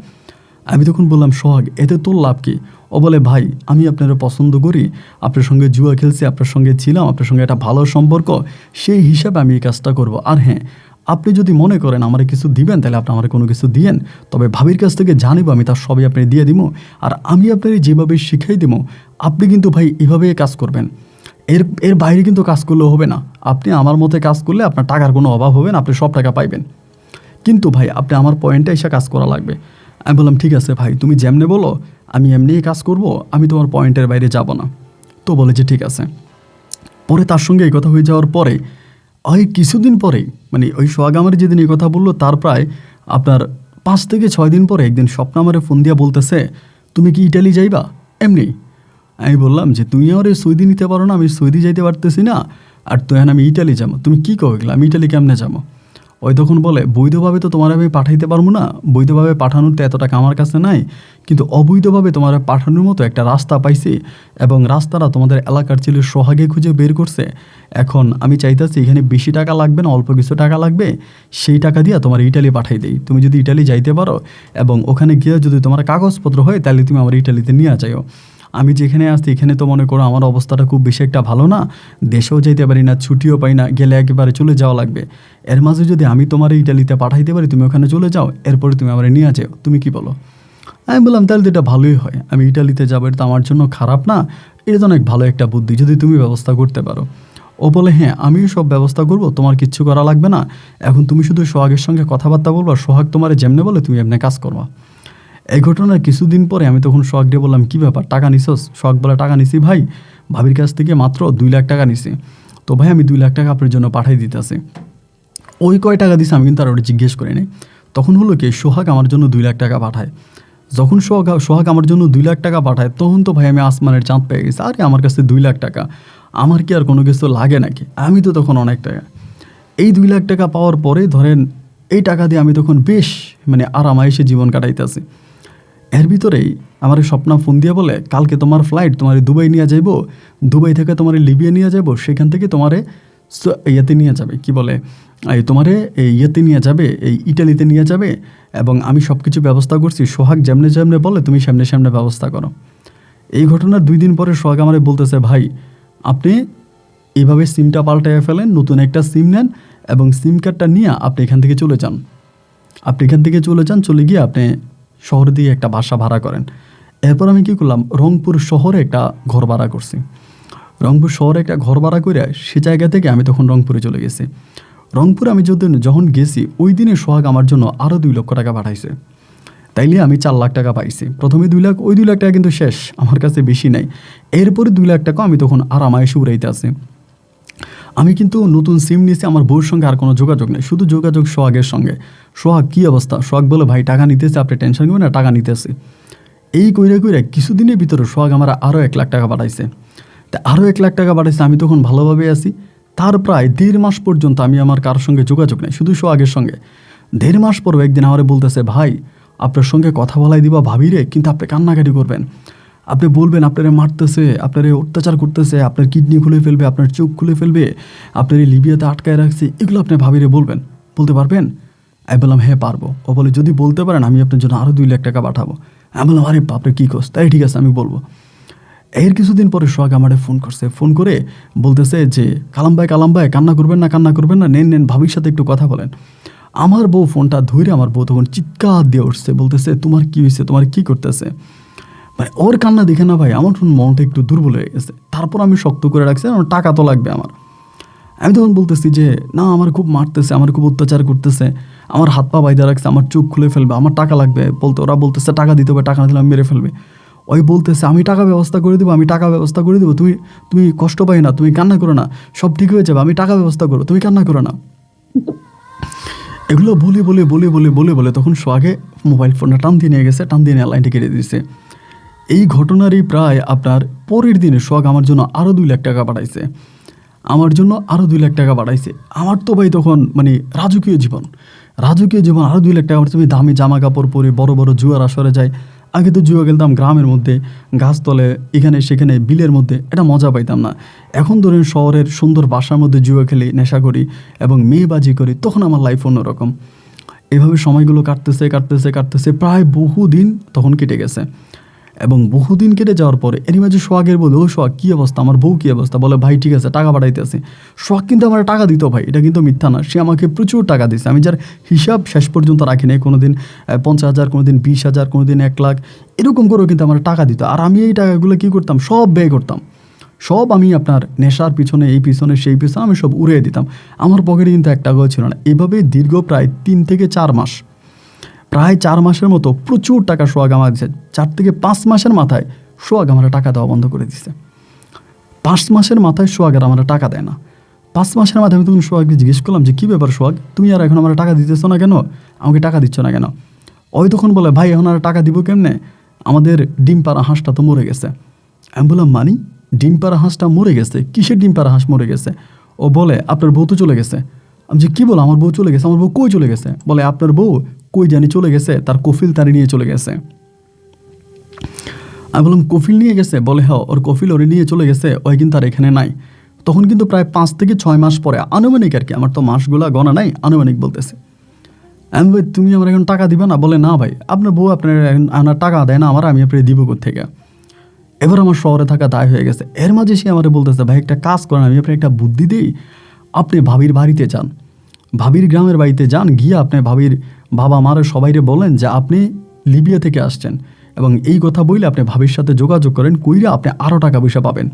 আমি তখন বললাম সোহাগ এতে তোর লাভ কী? ও বলে ভাই আমি আপনারা পছন্দ করি, আপনার সঙ্গে জুয়া খেলছি, আপনার সঙ্গে ছিলাম, আপনার সঙ্গে একটা ভালো সম্পর্ক, সেই হিসাবে আমি এই কাজটা করব। আর হ্যাঁ, আপনি যদি মনে করেন আমার কিছু দিবেন তাহলে আপনি আমার কোনো কিছু দিয়েন, তবে ভাবির কাছ থেকে জানিব আমি তার সবই আপনি দিয়ে দিব। আর আমি আপনার যেভাবে শিখাই দিব আপনি কিন্তু ভাই এভাবে কাজ করবেন, এর এর বাইরে কিন্তু কাজ করলেও হবে না। আপনি আমার মতে কাজ করলে আপনার টাকার কোনো অভাব হবে না, আপনি সব টাকা পাইবেন, কিন্তু ভাই আপনি আমার পয়েন্টে এসে কাজ করা লাগবে। আমি বললাম ঠিক আছে ভাই, তুমি যেমনে বলো আমি এমনিই কাজ করব, আমি তোমার পয়েন্টের বাইরে যাব না। তো বলে যে ঠিক আছে। পরে তার সঙ্গে এই কথা হয়ে যাওয়ার পরে ওই কিছুদিন পরেই, মানে ওই সোহাগ আমার যেদিন এই কথা বললো তার প্রায় আপনার 5 থেকে 6 দিন পরে একদিন স্বপ্ন আমারে ফোন দিয়া বলতেছে তুমি কি ইটালি যাইবা? এমনি আমি বললাম যে তুই আমার সৌদি নিতে পারো না, আমি সৌদি যাইতে পারতেছি না, আর তুই আমি ইটালি যাবো, তুমি কী কো গেলা, আমি ইটালি কেমনে যাবো? ওই তখন বলে বৈধভাবে তো তোমার আমি পাঠাইতে পারবো না, বৈধভাবে পাঠানোর তো এত টাকা আমার কাছে নাই, কিন্তু অবৈধভাবে তোমার পাঠানোর মতো একটা রাস্তা পাইছি, এবং রাস্তাটা তোমাদের এলাকার ছেলে সোহাগে খুঁজে বের করছে। এখন আমি চাইতেছি এখানে বেশি টাকা লাগবে না, অল্প কিছু টাকা লাগবে, সেই টাকা দিয়ে তোমার ইটালি পাঠাই দেই। তুমি যদি ইটালি যাইতে পারো এবং ওখানে গিয়ে যদি তোমার কাগজপত্র হয় তাহলে তুমি আমার ইটালিতে নিয়ে যাইও। আমি যেখানে আসছি এখানে তো মনে করো আমার অবস্থাটা খুব বেশি একটা ভালো না, দেশেও যাইতে পারি না, ছুটিও পাই না, গেলে একেবারে চলে যাওয়া লাগবে। এর মাঝে যদি আমি তোমার ইটালিতে পাঠাইতে পারি, তুমি ওখানে চলে যাও, এরপরে তুমি আমার নিয়ে যাও, তুমি কি বলো? আমি বললাম তাহলে তো এটা ভালোই হয়, আমি ইটালিতে যাবো, এটা তো আমার জন্য খারাপ না, এটা তো অনেক ভালো একটা বুদ্ধি, যদি তুমি ব্যবস্থা করতে পারো। ও বলে হ্যাঁ আমিও সব ব্যবস্থা করব, তোমার কিচ্ছু করা লাগবে না, এখন তুমি শুধু সোহাগের সঙ্গে কথাবার্তা বলবা, সোহাগ তোমার যেমনে বলে তুমি এমনি কাজ করবা। এই ঘটনার কিছুদিন পরে আমি তখন সোহাগ দিয়ে বললাম কী ব্যাপার, টাকা নিছোস? সোহাগ বলে টাকা নিছি ভাই, ভাবির কাছ থেকে মাত্র 2 লাখ টাকা নিছি, তো ভাই আমি 2 লাখ টাকা আপনার জন্য পাঠাই দিতেছি। ওই কয় টাকা দিছে আমি কিন্তু আর ওটা জিজ্ঞেস করি নাই। তখন হলো কি সোহাগ আমার জন্য 2 লাখ টাকা পাঠায়। যখন সোহাগ আমার জন্য 2 লাখ টাকা পাঠায় তখন তো ভাই আমি আসমানের চাঁদ পেয়ে গেছি, আরে আমার কাছে 2 লাখ টাকা, আমার কি আর কোনো কিছু লাগে নাকি? আমি তো তখন অনেক টাকা, এই 2 লাখ টাকা পাওয়ার পরে ধরেন এই টাকা দিয়ে আমি তখন বেশ মানে আরামায়েশে জীবন কাটাইতেছি। এর ভিতরেই আমার স্বপ্না ফোন দিয়ে বলে কালকে তোমার ফ্লাইট, তোমার দুবাই নিয়ে যাইব, দুবাই থেকে তোমার লিবিয়া নিয়ে যাব, সেখান থেকে তোমারে ইয়েতে নিয়ে যাবে, কি বলে এই তোমারে এই ইয়েতে নিয়ে যাবে, এই ইটালিতে নিয়ে যাবে, এবং আমি সব কিছু ব্যবস্থা করছি, সোহাগ যেমনে যেমনে বলে তুমি সামনে সামনে ব্যবস্থা করো। এই ঘটনার 2 দিন পরে সোহাগ আমারে বলতেছে ভাই আপনি এইভাবে সিমটা পাল্টাইয়া ফেলেন, নতুন একটা সিম নেন এবং সিম কার্ডটা নিয়ে আপনি এখান থেকে চলে যান, আপনি এখান থেকে চলে যান, চলে গিয়ে আপনি শহরে দিয়ে একটা বাসা ভাড়া করেন। এরপর আমি কী করলাম, রংপুর শহরে একটা ঘর ভাড়া করছি। রংপুর শহরে একটা ঘর ভাড়া করে সে জায়গা থেকে আমি তখন রংপুরে চলে গেছি। রংপুরে আমি যখন গেছি ওই দিনে সোহাগ আমার জন্য আরও 2 লক্ষ টাকা পাঠাইছে, তাইলে আমি 4 লাখ টাকা পাইছি। প্রথমে 2 লাখ, ওই 2 লাখ টাকা কিন্তু শেষ, আমার কাছে বেশি নাই। এরপরে 2 লাখ টাকা আমি তখন আরামায়েশে উড়াইতে আছি। আমি কিন্তু নতুন সিম নিয়েছি, আমার বউর সঙ্গে আর কোনো যোগাযোগ নেই, শুধু যোগাযোগ সোহাগের সঙ্গে। সোহাগ কী অবস্থা? সোহাগ বলে ভাই টাকা নিতেছে, আপনি টেনশন করবেন না, টাকা নিতেছে। এই কইরা কিছুদিনের ভিতরে সোহাগ আমার আরও 1 লাখ টাকা পাঠাইছে। তা আরও 1 লাখ টাকা পাঠাইছে, আমি তখন ভালোভাবে আছি। তার প্রায় 1.5 মাস পর্যন্ত আমি আমার কারোর সঙ্গে যোগাযোগ নেই, শুধু সোহাগের সঙ্গে। 1.5 মাস পর একদিন আমারে বলতেছে, ভাই আপনার সঙ্গে কথা বলাই দিবা ভাবিরে, কিন্তু আপনি কান্নাকাটি করবেন, আপনি বলবেন আপনারা মারতেছে, আপনারা অত্যাচার করতেছে, আপনার কিডনি খুলে ফেলবে, আপনার চোখ খুলে ফেলবে, আপনার এই লিবিয়াতে আটকায় রাখছে, এগুলো আপনি ভাবিরে বলবেন, বলতে পারবেন? আমি বললাম হ্যাঁ পারবো। ও বলে যদি বলতে পারেন আমি আপনার জন্য আরও 2 লাখ টাকা পাঠাবো। আমি বললাম আরে বাপরে কী কোস, তাই ঠিক আছে আমি বলবো। এর কিছুদিন পরে সোহাগ আমারে ফোন করছে, ফোন করে বলতেছে যে কালাম ভাই কান্না করবেন না, নেন ভাবির সাথে একটু কথা বলেন। আমার বউ ফোনটা ধরে, আমার বউ তখন চিৎকার দিয়ে উঠছে, বলতেছে তোমার কী হয়েছে, তোমার কী করতেছে? মানে ওর কান্না দেখে না ভাই আমার মনটা একটু দুর্বল হয়ে গেছে। তারপর আমি শক্ত করে রাখছি, আমার টাকা তো লাগবে আমার। আমি তখন বলতেছি যে না আমার খুব মারতেছে, আমার খুব অত্যাচার করতেছে, আমার হাত পা বাইদা রাখছে, আমার চোখ খুলে ফেলবে, আমার টাকা লাগবে। ওরা বলতেছে টাকা দিতে হবে, টাকা না দিলে আমি মেরে ফেলবে। ওই বলতেছে আমি টাকা ব্যবস্থা করে দেবো, তুমি কষ্ট পাই না, তুমি কান্না করো না, সব ঠিক হয়ে যাবে, আমি টাকা ব্যবস্থা করো, তুমি কান্না করো না। এগুলো বলে তখন সোহাগে মোবাইল ফোনটা টান দিয়ে নিয়ে গেছে, টান দিয়ে নিয়ে লাইনটা কেটে দিয়েছে। এই ঘটনারই প্রায় আপনার পরের দিনে সোহাগ আমার জন্য আরও 2 লাখ টাকা পাঠাইছে, আমার তো ভাই তখন মানে রাজকীয় জীবন আরও 2 লাখ টাকা পাঠাচ্ছে। আমি দামি জামা কাপড় পরে বড় বড় জুয়ার আসরে যাই। আগে তো জুয়া খেলতাম গ্রামের মধ্যে, গাছতলে, এখানে সেখানে, বিলের মধ্যে, এটা মজা পাইতাম না। এখন ধরেন শহরের সুন্দর বাসার মধ্যে জুয়া খেলি, নেশা করি এবং মেয়েবাজি করি, তখন আমার লাইফ অন্যরকম। এভাবে সময়গুলো কাটতেছে প্রায় বহুদিন তখন কেটে গেছে। এবং বহুদিন কেটে যাওয়ার পরে এর মাঝে সোহাগের বলে, ও সোহাগ কী অবস্থা, আমার বউ কী অবস্থা? বলে ভাই ঠিক আছে টাকা পাঠাইতেছে। সোহাগ কিন্তু আমার টাকা দিত ভাই, এটা কিন্তু মিথ্যা না, সে আমাকে প্রচুর টাকা দিচ্ছে। আমি যার হিসাব শেষ পর্যন্ত রাখি নাই, কোনো দিন 50,000, কোনো দিন 20,000, কোনো দিন 1 লাখ, এরকম করেও কিন্তু আমার টাকা দিত। আর আমি এই টাকাগুলো কী করতাম, সব ব্যয় করতাম, সব আমি আপনার নেশার পিছনে, এই পিছনে সেই পিছনে আমি সব উড়িয়ে দিতাম। আমার পকেটে কিন্তু 1 টাকাও ছিল না। এভাবে দীর্ঘ প্রায় 3 থেকে 4 মাস, প্রায় 4 মাসের মতো প্রচুর টাকা সোহাগ আমার দিচ্ছে। 4 থেকে 5 মাসের মাথায় সোহাগ আমার টাকা দেওয়া বন্ধ করে দিচ্ছে। 5 মাসের মাথায় সোহাগ আর আমার টাকা দেয় না। 5 মাসের মাথায় আমি তখন সোহাগকে জিজ্ঞেস করলাম যে কী ব্যাপার সোহাগ, তুমি আর এখন আমার টাকা দিতেছো না কেন, আমাকে টাকা দিচ্ছ না কেন? ওই তখন বলে ভাই এখন আর টাকা দিব কেমনে, আমাদের ডিম পাড়া হাঁসটা তো মরে গেছে। আমি বললাম মানি, ডিম পাড়া হাঁসটা মরে গেছে? কিসের ডিম পাড়া হাঁস মরে গেছে? ও বলে আপনার বউ তো চলে গেছে। আমি যে কী বলো, আমার বউ চলে গেছে? আমার বউ কই চলে গেছে? বলে আপনার বউ কই জানি চলে গেছে, তার কফিল তারে নিয়ে চলে গেছে। আমি বললাম কফিল নিয়ে গেছে? বলে হ্যাঁ, ওর কফিল ওরে নিয়ে চলে গেছে, ওই কিন্তু আর এখানে নাই। তখন কিন্তু প্রায় 5 থেকে 6 মাস পরে, আনুমানিক আর কি, আমার তো মাসগুলা গণা নাই, আনুমানিক বলতেছে। আমি ভাই তুমি আমার এখন টাকা দিবে না? বলে না ভাই, আপনার বউ আপনার টাকা দেয় না আমার, আমি আপনার দিব কোত্থেকে? এবার আমার শহরে থাকা দায় হয়ে গেছে। এর মাঝে সে আমার বলতেছে ভাই একটা কাজ করেন, আমি আপনার একটা বুদ্ধি দিই, আপনি ভাবির বাড়িতে যান, ভাবির গ্রামের বাড়িতে যান, গিয়ে আপনি ভাবির বাবা মারে সবাইরে বলেন যে আপনি লিবিয়া থেকে আসছেন, এবং এই কথা বললে আপনি ভাবির সাথে যোগাযোগ করেন, কইরা আপনি আরও টাকা পয়সা পাবেন।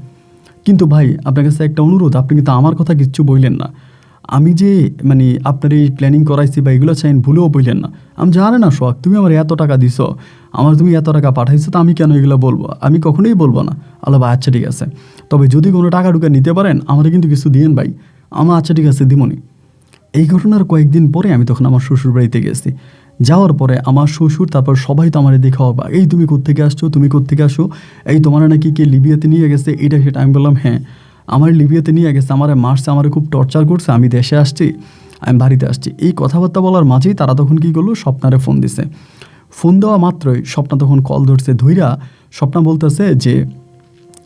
কিন্তু ভাই আপনার কাছে একটা অনুরোধ, আপনি কিন্তু আমার কথা কিচ্ছু বললেন না, আমি যে মানে আপনার এই প্ল্যানিং করাইছি বা এগুলো চাইন ভুলেও বললেন না। আমি জানি না সোহাগ, তুমি আমার এত টাকা দিছো, তুমি এত টাকা পাঠাইছো, তো আমি কেন এগুলো বলবো? আমি কখনোই বলবো না। আল্লাহ ভাই আচ্ছা ঠিক আছে, তবে যদি কোনো টাকা টুকা নিতে পারেন আমাদের কিন্তু কিছু দিয়েন ভাই। আমার আচ্ছা ঠিক আছে দিমনি। এই ঘটনার কয়েকদিন পরে আমি তখন আমার শ্বশুর বাড়িতে গেছি। যাওয়ার পরে আমার শ্বশুর তারপর সবাই তো আমার দেখে অবাক, এই তুমি কোত্থেকে আসছো, এই তোমার নাকি কে লিবিয়াতে নিয়ে গেছে, এটা সেটা। আমি বললাম হ্যাঁ, আমার লিবিয়াতে নিয়ে গেছে, আমার মারছে, আমার খুব টর্চার করছে, আমি দেশে আসছি, আমি বাড়িতে আসছি। এই কথাবার্তা বলার মাঝেই তারা তখন কী করলো, স্বপ্নারে ফোন দিছে। ফোন দেওয়া মাত্রই স্বপ্না তখন কল ধরছে, ধইরা স্বপ্না বলতেছে যে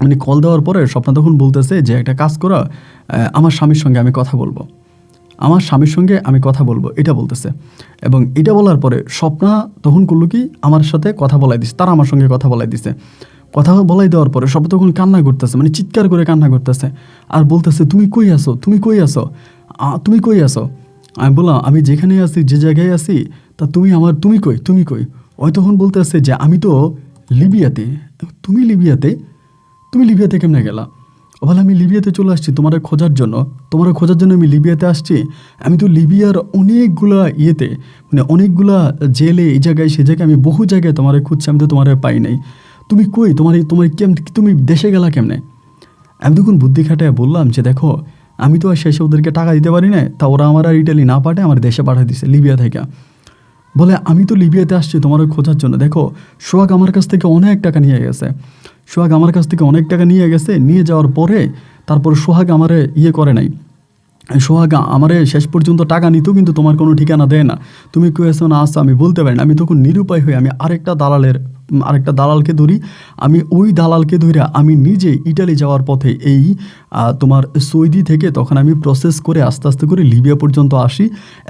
মানে কল দেওয়ার পরে স্বপ্না তখন বলতেছে যে একটা কাজ করা, আমার স্বামীর সঙ্গে আমি কথা বলবো, এটা বলতেছে। এবং এটা বলার পরে স্বপ্না তখন করলো কি, আমার সাথে কথা বলাই দিছে, তারা আমার সঙ্গে কথা বলাই দিছে। কথা বলাই দেওয়ার পরে সব তখন কান্না করতেছে, মানে চিৎকার করে কান্না করতেছে, আর বলতেছে তুমি কই আসো? আমি বললাম আমি যেখানে আছি, যে জায়গায় আছি, তা তুমি কই? ওই তখন বলতেছে যে আমি তো লিবিয়াতে। তুমি লিবিয়াতে কেমনে গেলা? বলে আমি লিবিয়াতে চলে আসছি তোমার খোঁজার জন্য আমি লিবিয়াতে আসছি। আমি তো লিবিয়ার অনেকগুলা জেলে, এই জায়গায় সে জায়গায়, আমি বহু জায়গায় তোমার খুঁজছি, আমি তো তোমার পাই নাই। তুমি কই, তুমি দেশে গেলা কেমনে? আমি তখন বুদ্ধি খাটায় বললাম যে দেখো, আমি তো আর শেষে ওদেরকে টাকা দিতে পারি না, তা ওরা আমার আর ইটালি না পাঠায় আমার দেশে পাঠিয়ে দিছে লিবিয়া থেকে। বলে আমি তো লিবিয়াতে আসছি তোমার খোঁজার জন্য। দেখো সোহাগ আমার কাছ থেকে অনেক টাকা নিয়ে গেছে, নিয়ে যাওয়ার পরে তারপর সোহাগ আমারে করে নাই, সোহাগ আমারে শেষ পর্যন্ত টাকা নিত, কিন্তু তোমার কোনো ঠিকানা দেয় না। তুমি কেউ এসো না আসো আমি বলতে পারি না। আমি তখন নিরুপায় হয়ে আমি আরেকটা দালালকে ধরি। আমি ওই দালালকে ধরে আমি নিজে ইটালি যাওয়ার পথে এই তোমার সৌদি থেকে তখন আমি প্রসেস করে আস্তে আস্তে করে লিবিয়া পর্যন্ত আসি।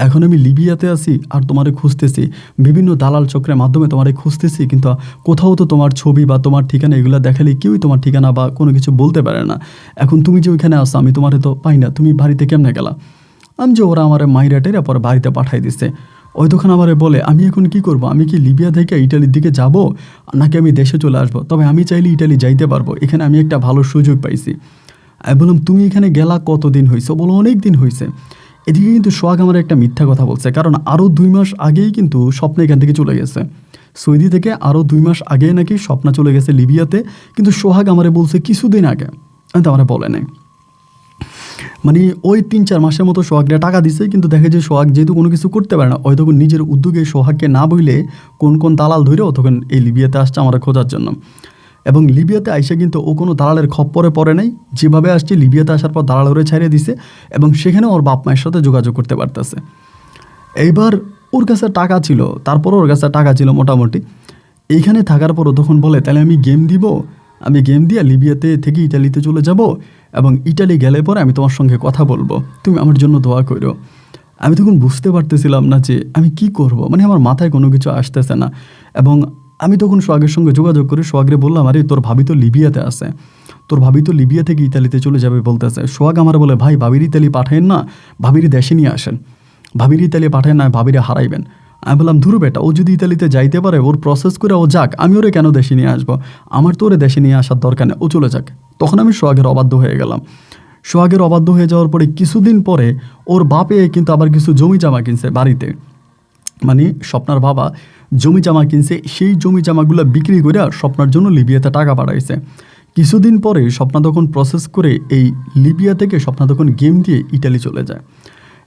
এখন আমি লিবিয়াতে আছি আর তোমারে খুঁজতেছি, বিভিন্ন দালাল চক্রের মাধ্যমে তোমারে খুঁজতেছি, কিন্তু কোথাও তো তোমার ছবি বা তোমার ঠিকানা এগুলো দেখালে কেউই তোমার ঠিকানা বা কোনো কিছু বলতে পারে না। এখন তুমি যে ওইখানে আসো আমি তোমারে তো পাই না, তুমি বাড়িতে কেমনে গেলা? আমি যে ওরা আমার মাইরা টেরা পরে বাড়িতে পাঠাই দিছে। ওই তখন আমারে বলে আমি এখন কি করব, আমি কি লিবিয়া থেকে ইটালির দিকে যাব নাকি আমি দেশে চলে আসবো? তবে আমি চাইলে ইটালি যাইতে পারবো, এখানে আমি একটা ভালো সুযোগ পাইছি। আমি বললাম তুমি এখানে গেলা কতদিন হয়েছে? বলো অনেক দিন হয়েছে। এদিকে কিন্তু সোহাগ আমার একটা মিথ্যা কথা বলছে, কারণ আরও 2 মাস আগেই কিন্তু স্বপ্ন এখান থেকে চলে গেছে সৌদি থেকে। আরও 2 মাস আগেই নাকি স্বপ্ন চলে গেছে লিবিয়াতে, কিন্তু সোহাগ আমারে বলছে কিছুদিন আগে, আমি তো আমার বলে নাই। মানে ওই 3-4 মাসের মতো সোহাগকে টাকা দিছে, কিন্তু দেখে যে সোহাগ যেহেতু কোনো কিছু করতে পারে না, ওই তখন নিজের উদ্যোগে সোহাগকে না বইলে কোন কোন দালাল ধরে ও তখন এই লিবিয়াতে আসছে আমার খোঁজার জন্য। এবং লিবিয়াতে আইসে কিন্তু ও কোনো দালালের খপ্পরে পড়ে নাই, যেভাবে আসছে লিবিয়াতে আসার পর দালাল ওরে ছাড়িয়ে দিছে এবং সেখানে ওর বাপ মায়ের সাথে যোগাযোগ করতে পারতেছে। এইবার ওর কাছে টাকা ছিল, তারপরও ওর কাছে টাকা ছিল মোটামুটি। এইখানে থাকার পরও তখন বলে তাহলে আমি গেম দিব, আমি গেম দিয়ে লিবিয়াতে থেকে ইটালিতে চলে যাব এবং ইটালি গেলে পরে আমি তোমার সঙ্গে কথা বলবো, তুমি আমার জন্য দোয়া করো। আমি তখন বুঝতে পারতেছিলাম না যে আমি কি করব, মানে আমার মাথায় কোনো কিছু আসতেছে না। এবং আমি তখন সোহাগের সঙ্গে যোগাযোগ করে সোহাগরে বললাম আরে তোর ভাবি তো লিবিয়াতে আছে, তোর ভাবি তো লিবিয়া থেকে ইতালিতে চলে যাবে বলতেছে। সোহাগ আমার বলে ভাই ভাবির ইতালি পাঠায়েন না, ভাবির দেশে নিয়ে আসেন, ভাবির ইতালি পাঠায় না, ভাবিরে হারাইবেন। আমি বললাম ধুরু বেটা, ও যদি ইতালিতে যাইতে পারে ওর প্রসেস করে ও যাক, আমি ওরে কেন দেশে নিয়ে আসবো? আমার তো ওরে দেশে নিয়ে আসার দরকার নেই, ও চলে যাক। তখন আমি সোহাগের অবাধ্য হয়ে গেলাম। সোহাগের অবাধ্য হয়ে যাওয়ার পরে কিছুদিন পরে ওর বাপে কিন্তু আবার কিছু জমি জামা কিনছে বাড়িতে, মানে স্বপ্নার বাবা জমি জামা কিনছে, সেই জমি জামাগুলো বিক্রি করে স্বপ্নার জন্য লিবিয়াতে টাকা পাঠাইছে। কিছুদিন পরে স্বপ্না তখন প্রসেস করে এই লিবিয়া থেকে স্বপ্না তখন গেম দিয়ে ইটালি চলে যায়।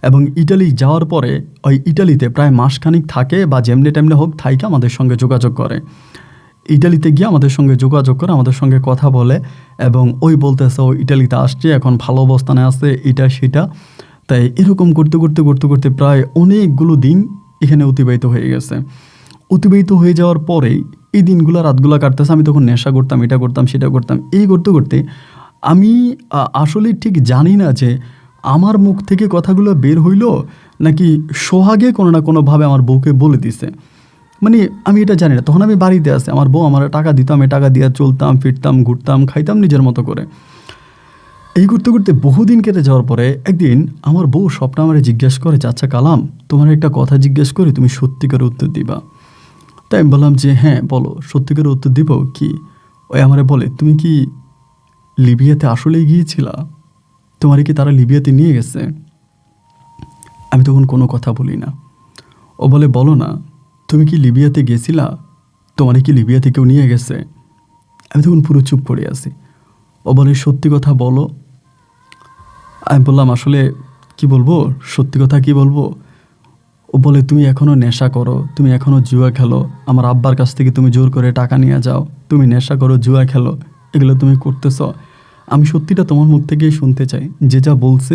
এবং ইটালি যাওয়ার পরে ওই ইটালিতে প্রায় মাসখানিক থাকে বা যেমনে টেমনে হোক থাইকে আমাদের সঙ্গে যোগাযোগ করে। ইটালিতে গিয়ে আমাদের সঙ্গে যোগাযোগ করে, আমাদের সঙ্গে কথা বলে এবং ওই বলতেছে ও ইটালিতে আসছে, এখন ভালো অবস্থানে আছে, এটা সেটা। তাই এরকম করতে করতে করতে করতে প্রায় অনেকগুলো দিন এখানে অতিবাহিত হয়ে গেছে। অতিবাহিত হয়ে যাওয়ার পরেই এই দিনগুলো রাতগুলো কাটতেছে। আমি তখন নেশা করতাম, এটা করতাম সেটা করতাম। এই করতে করতে আমি আসলে ঠিক জানি না যে আমার মুখ থেকে কথাগুলো বের হইল নাকি সোহাগে কোনো না কোনোভাবে আমার বউকে বলে দিছে, মানে আমি এটা জানি না। তখন আমি বাড়িতে আছি, আমার বউ আমার টাকা দিত, আমি টাকা দিয়ে চলতাম, ফিরতাম, ঘুরতাম, খাইতাম নিজের মতো করে। এই করতে করতে বহুদিন কেটে যাওয়ার পরে একদিন আমার বউ স্বপ্ন আমারে জিজ্ঞেস করে যে আচ্ছা কালাম, তোমার একটা কথা জিজ্ঞেস করি, তুমি সত্যিকার উত্তর দিবা? তাই আমি বললাম যে হ্যাঁ বলো, সত্যিকার উত্তর দিব কি? ওই আমারে বলে তুমি কি লিবিয়াতে আসলেই গিয়েছিলা? তোমারে কি তারা লিবিয়াতে নিয়ে গেছে? আমি তখন কোনো কথা বলি না। ও বলে বলো না, তুমি কি লিবিয়াতে গেছিলা? তোমারে কি লিবিয়াতে কেউ নিয়ে গেছে? আমি তখন পুরো চুপ করে আছি। ও বলে সত্যি কথা বলো। আমি বললাম আসলে কি বলবো, সত্যি কথা কি বলবো? ও বলে তুমি এখনও নেশা করো, তুমি এখনও জুয়া খেলো, আমার আব্বার কাছ থেকে তুমি জোর করে টাকা নিয়ে যাও, তুমি নেশা করো, জুয়া খেলো, এগুলো তুমি করতেছ। আমি সত্যিটা তোমার মুখ থেকেই শুনতে চাই। যে যা বলছে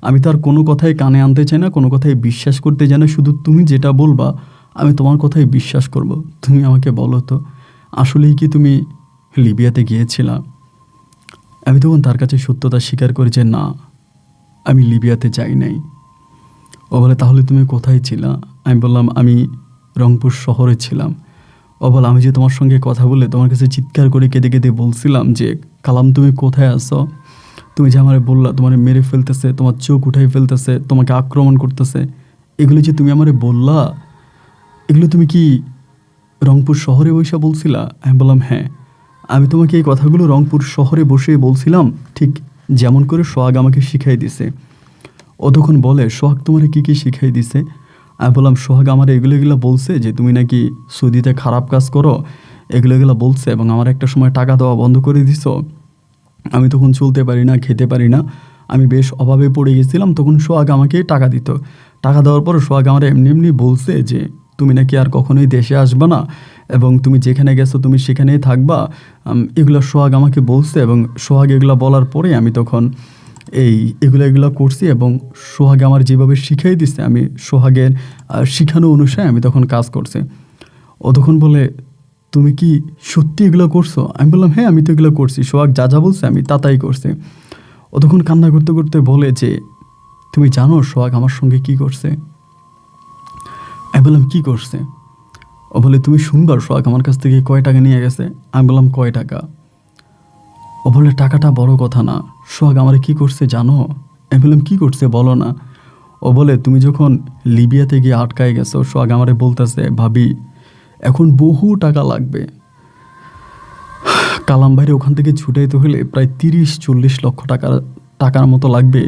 আমি তার কোনো কথাই কানে আনতে চাই না, কোনো কথাই বিশ্বাস করতে চাই না। শুধু তুমি যেটা বলবা আমি তোমার কথাই বিশ্বাস করব। তুমি আমাকে বলো তো আসলেই কি তুমি লিবিয়াতে গিয়েছিলা? আমি তখন তার কাছে সত্যতা স্বীকার করি যে না, আমি লিবিয়াতে যাই নাই। ও বলে তাহলে তুমি কোথায় ছিলা? আমি বললাম আমি রংপুর শহরে ছিলাম। ও বলে আমি যে তোমার সঙ্গে কথা বলে তোমার কাছে চিৎকার করে কেঁদে কেঁদে বলছিলাম যে কালাম তুমি কোথায় আছো, তুমি যে আমারে বললা তোমারে মেরে ফেলতেছে, তোমার চোখ উঠাই ফেলতেছে, তোমাকে আক্রমণ করতেছে, এগুলো যে তুমি আমারে বললা, এগুলো তুমি কি রংপুর শহরে বসে বলছিলা? আমি বললাম হ্যাঁ, আমি তোমাকে এই কথাগুলো রংপুর শহরে বসে বলছিলাম, ঠিক যেমন করে সোহাগ আমাকে শিখাই দিছে। ও তখন বলে সোহাগ তোমারে কী কী শিখাই দিছে? আমি বললাম সোহাগ আমার এগুলো বলছে যে তুমি নাকি সৌদিতে খারাপ কাজ করো, এগুলো বলছে এবং আমার একটা সময় টাকা দেওয়া বন্ধ করে দিছো। আমি তখন চলতে পারি না, খেতে পারি না, আমি বেশ অভাবে পড়ে গেছিলাম। তখন সোহাগ আমাকে টাকা দিত। টাকা দেওয়ার পর সোহাগ আমার এমনি এমনি বলছে যে তুমি নাকি আর কখনোই দেশে আসবা না এবং তুমি যেখানে গেছো তুমি সেখানেই থাকবা। এগুলো সোহাগ আমাকে বলছে এবং সোহাগ এগুলো বলার পরে আমি তখন এই এগুলো করছি এবং সোহাগ আমার যেভাবে শিখিয়ে দিচ্ছে আমি সোহাগের শিখানো অনুসারে আমি তখন কাজ করছি। ও তখন বলে, তুমি কি সত্যি এগুলো করছো? আমি বললাম, হ্যাঁ আমি তো এগুলো করছি, সোহাগ যা যা বলছে আমি তাই করছি। ও তখন কান্না করতে করতে বলে যে, তুমি জানো সোহাগ আমার সঙ্গে কি করছে? আমি বললাম, কি করছে? ও বলে, তুমি শুনবার সোহাগ আমার কাছ থেকে কয় টাকা নিয়ে গেছে? আমি বললাম, কয় টাকা? ও বলে, টাকাটা বড় কথা না, সোহাগ আমার কি করছে জানো? আমি বললাম, কি করছে বলো না। ও বলে, তুমি যখন লিবিয়াতে গিয়ে আটকায় গেছো, সোহাগ আমারে বলতেছে, ভাবি এখন বহু টাকা লাগবে, কালাম বাইরে ওখান থেকে ছুটাইতে হলে প্রায় 30-40 লক্ষ টাকার মতো লাগবে।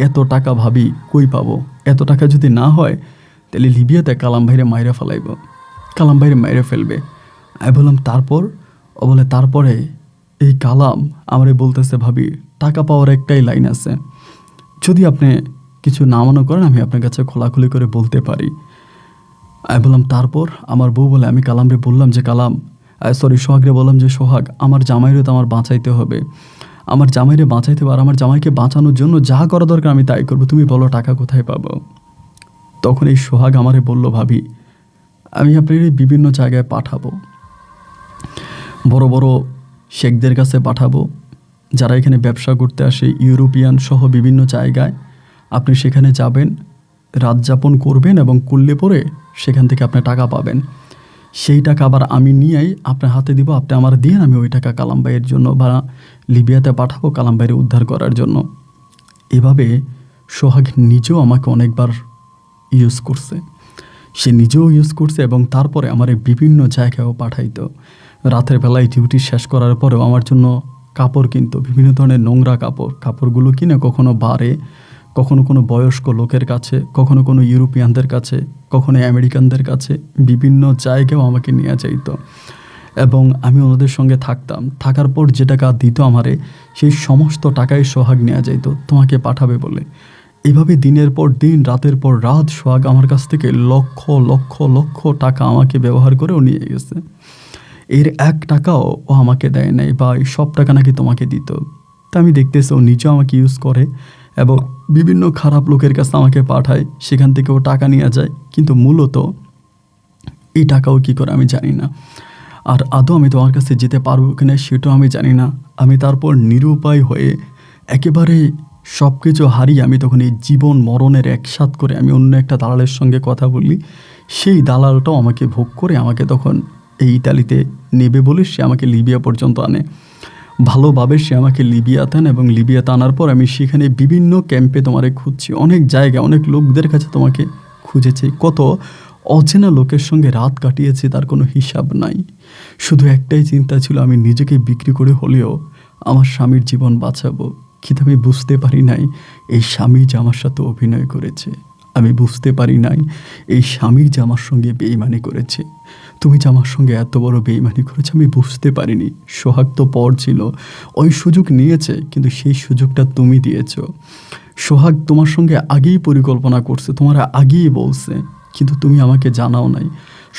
এত টাকা ভাবি কই পাবো? এত টাকা যদি না হয় তাহলে লিবিয়াতে কালাম ভাইরে মাইরে ফেলাইব, কালাম ভাইরে মাইরে ফেলবে। আমি বললাম, তারপর? ও বলে, তারপরে এই কালাম আমারে বলতেছে, ভাবি টাকা পাওয়ার একটাই লাইন আছে, যদি আপনি কিছু না মনে করেন আমি আপনার কাছে খোলাখুলি করে বলতে পারি। আমি বললাম, তারপর? আমার বউ বলে, আমি কালামরে বললাম যে কালাম, সোহাগরে বললাম যে সোহাগ আমার জামাইরে তো আমার বাঁচাইতে হবে, আমার জামাইরে বাঁচাইতে হবে, আর আমার জামাইকে বাঁচানোর জন্য যা করা দরকার আমি তাই করবো, তুমি বলো টাকা কোথায় পাবো? তখন এই সোহাগ আমারে বলল, ভাবি আমি আপনার বিভিন্ন জায়গায় পাঠাবো, বড় বড় শেখদের কাছে পাঠাবো, যারা এখানে ব্যবসা করতে আসে, ইউরোপিয়ান সহ বিভিন্ন জায়গায়। আপনি সেখানে যাবেন, রাত যাপন করবেন এবং করলে পরে সেখান থেকে আপনি টাকা পাবেন। সেই টাকা আবার আমি নিয়েই আপনার হাতে দিব, আপনি আমার দিন, আমি ওই টাকা কালাম ভাইয়ের জন্য বা লিবিয়াতে পাঠাবো কালাম ভাইয়ের উদ্ধার করার জন্য। এভাবে সোহাগ নিজেও আমাকে অনেকবার ইউজ করছে, সে নিজেও ইউজ করছে এবং তারপরে আমার বিভিন্ন জায়গায়ও পাঠাইতো। রাতের বেলায় ডিউটি শেষ করার পরেও আমার জন্য কাপড় কিনতো, বিভিন্ন ধরনের নোংরা কাপড়গুলো কিনে কখনো বারে, কখনো কোনো বয়স্ক লোকের কাছে, কখনো কোনো ইউরোপিয়ানদের কাছে, কখনো আমেরিকানদের কাছে, বিভিন্ন জায়গায়ও আমাকে নিয়ে যাইতো এবং আমি ওনাদের সঙ্গে থাকতাম। থাকার পর যে টাকা দিত আমারে, সেই সমস্ত টাকাই সোহাগ নিয়ে যাইতো তোমাকে পাঠাবে বলে। এভাবে দিনের পর দিন, রাতের পর রাত সোহাগ আমার কাছ থেকে লক্ষ লক্ষ লক্ষ টাকা আমাকে ব্যবহার করেও নিয়ে গেছে। এর 1 টাকাও ও আমাকে দেয় নাই, বা এই সব টাকা নাকি তোমাকে দিত। তা আমি দেখতেছি ও নিজেও আমাকে ইউজ করে এবং বিভিন্ন খারাপ লোকের কাছে আমাকে পাঠায়, সেখান থেকে ও টাকা নিয়ে যায়, কিন্তু মূলত এই টাকাও কী করে আমি জানি না। আর আদৌ আমি তোমার কাছে যেতে পারবো কিনা সেটাও আমি জানি না। আমি তারপর নিরুপায় হয়ে একেবারে সব কিছু হারিয়ে আমি তখন এই জীবন মরণের একসাথ করে আমি অন্য একটা দালালের সঙ্গে কথা বলি। সেই দালালটাও আমাকে ভোগ করে আমাকে তখন এই ইতালিতে নেবে বলে সে আমাকে লিবিয়া পর্যন্ত আনে। ভালোভাবে সে আমাকে লিবিয়াতে আনে এবং লিবিয়াতে আনার পর আমি সেখানে বিভিন্ন ক্যাম্পে তোমারে খুঁজছি, অনেক জায়গায় অনেক লোকদের কাছে তোমাকে খুঁজেছি, কত অচেনা লোকের সঙ্গে রাত কাটিয়েছি তার কোনো হিসাব নাই। শুধু একটাই চিন্তা ছিল, আমি নিজেকে বিক্রি করে হলেও আমার স্বামীর জীবন বাঁচাবো। কিন্তু আমি বুঝতে পারি নাই এই স্বামী যে আমার সাথে অভিনয় করেছে, আমি বুঝতে পারি নাই এই স্বামী যে আমার সঙ্গে বেইমানি করেছে। তুমি যে আমার সঙ্গে এত বড় বেইমানি করেছো আমি বুঝতে পারিনি। সোহাগ তো পর ছিল, ওই সুযোগ নিয়েছে, কিন্তু সেই সুযোগটা তুমি দিয়েছো। সোহাগ তোমার সঙ্গে আগেই পরিকল্পনা করছে, তোমার আগেই বলছে, কিন্তু তুমি আমাকে জানাও নাই।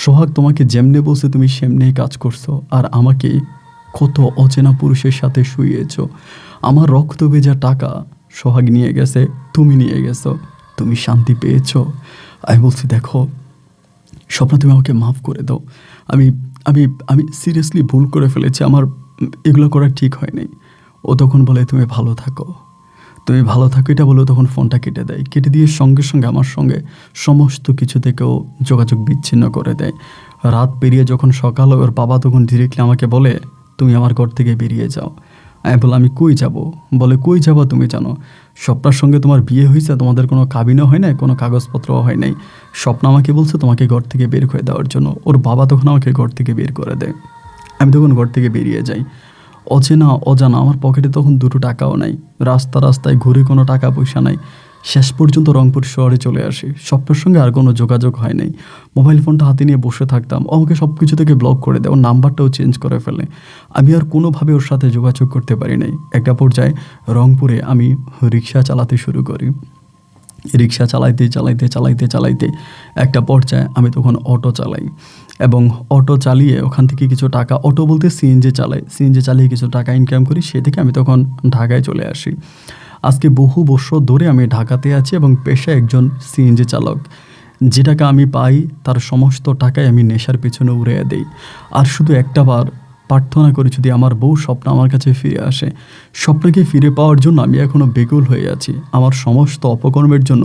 সোহাগ তোমাকে যেমনে বলছে তুমি সেমনেই কাজ করছো, আর আমাকে কত অচেনা পুরুষের সাথে শুইয়েছো। আমার রক্ত ভেজা টাকা সোহাগ নিয়ে গেছে, তুমি নিয়ে গেছো, তুমি শান্তি পেয়েছো। আমি বলছি, দেখো স্বপ্ন, তুমি আমাকে মাফ করে দাও, আমি আমি আমি সিরিয়াসলি ভুল করে ফেলেছি, আমার এগুলো করা ঠিক হয়নি। ও তখন বলে, তুমি ভালো থাকো, তুমি ভালো থাকো, এটা বলেও তখন ফোনটা কেটে দেয়। কেটে দিয়ে সঙ্গে সঙ্গে আমার সঙ্গে সমস্ত কিছু থেকেও যোগাযোগ বিচ্ছিন্ন করে দেয়। রাত পেরিয়ে যখন সকাল হয়, ওর বাবা তখন ডিরেক্টলি আমাকে বলে, তুমি আমার ঘর থেকে বেরিয়ে যাও। আমি বললাম, আমি কই যাব? বলে, কই যাবো তুমি জানো? স্বপ্নার সঙ্গে তোমার বিয়ে হয়েছে, তোমাদের কোনো কাবিনও হয় নাই, কোনো কাগজপত্রও হয় নাই। স্বপ্ন আমাকে বলছে তোমাকে ঘর থেকে বের করে দেওয়ার জন্য। ওর বাবা তখন আমাকে ঘর থেকে বের করে দেয়। আমি তখন ঘর থেকে বেরিয়ে যাই। অচেনা অজানা, আমার পকেটে তখন 2 টাকাও নাই, রাস্তায় ঘুরে কোনো টাকা পয়সা নাই। শেষ পর্যন্ত রংপুর শহরে চলে আসি। স্বপ্নের সঙ্গে আর কোনো যোগাযোগ হয় নাই। মোবাইল ফোনটা হাতে নিয়ে বসে থাকতাম, ও আমাকে সব কিছু থেকে ব্লক করে দেয়, ওর নাম্বারটাও চেঞ্জ করে ফেলে। আমি আর কোনোভাবে ওর সাথে যোগাযোগ করতে পারি নাই। একটা পর্যায়ে রংপুরে আমি রিক্সা চালাতে শুরু করি। রিক্সা চালাইতে একটা পর্যায়ে আমি তখন অটো চালাই এবং অটো চালিয়ে ওখান থেকে কিছু টাকা, অটো বলতে সিএনজি চালিয়ে কিছু টাকা ইনকাম করি। সে থেকে আমি তখন ঢাকায় চলে আসি। আজকে বহু বছর ধরে আমি ঢাকাতে আছি এবং পেশায় একজন সিএনজি চালক। যে টাকা আমি পাই তার সমস্ত টাকাই আমি নেশার পেছনে উড়িয়ে দেই। আর শুধু একটা বার প্রার্থনা করি যদি আমার বউ স্বপ্ন আমার কাছে ফিরে আসে। স্বপ্নকে ফিরে পাওয়ার জন্য আমি এখনও বেকুল হয়ে আছি। আমার সমস্ত অপকর্মের জন্য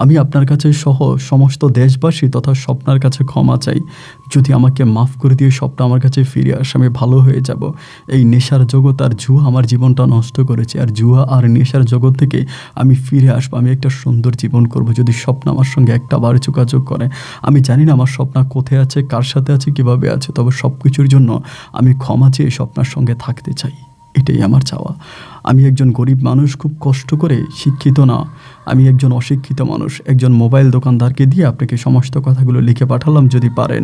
আমি আপনার কাছে সহ সমস্ত দেশবাসী তথা স্বপ্নার কাছে ক্ষমা চাই। যদি আমাকে মাফ করে দিয়ে স্বপ্ন আমার কাছে ফিরে আসে আমি ভালো হয়ে যাব। এই নেশার জগৎ আর জুয়া আমার জীবনটা নষ্ট করেছে, আর জুয়া আর নেশার জগৎ থেকে আমি ফিরে আসবো। আমি একটা সুন্দর জীবন করব যদি স্বপ্ন আমার সঙ্গে একটা বার যোগাযোগ করে। আমি জানি না আমার স্বপ্ন কোথায় আছে, কার সাথে আছে, কীভাবে আছে, তবে সব কিছুর জন্য আমি ক্ষমা চেয়ে স্বপ্নার সঙ্গে থাকতে চাই। এটাই আমার চাওয়া। আমি একজন গরিব মানুষ, খুব কষ্ট করে, শিক্ষিত না, আমি একজন অশিক্ষিত মানুষ। একজন মোবাইল দোকানদারকে দিয়ে আপনাকে সমস্ত কথাগুলো লিখে পাঠালাম। যদি পারেন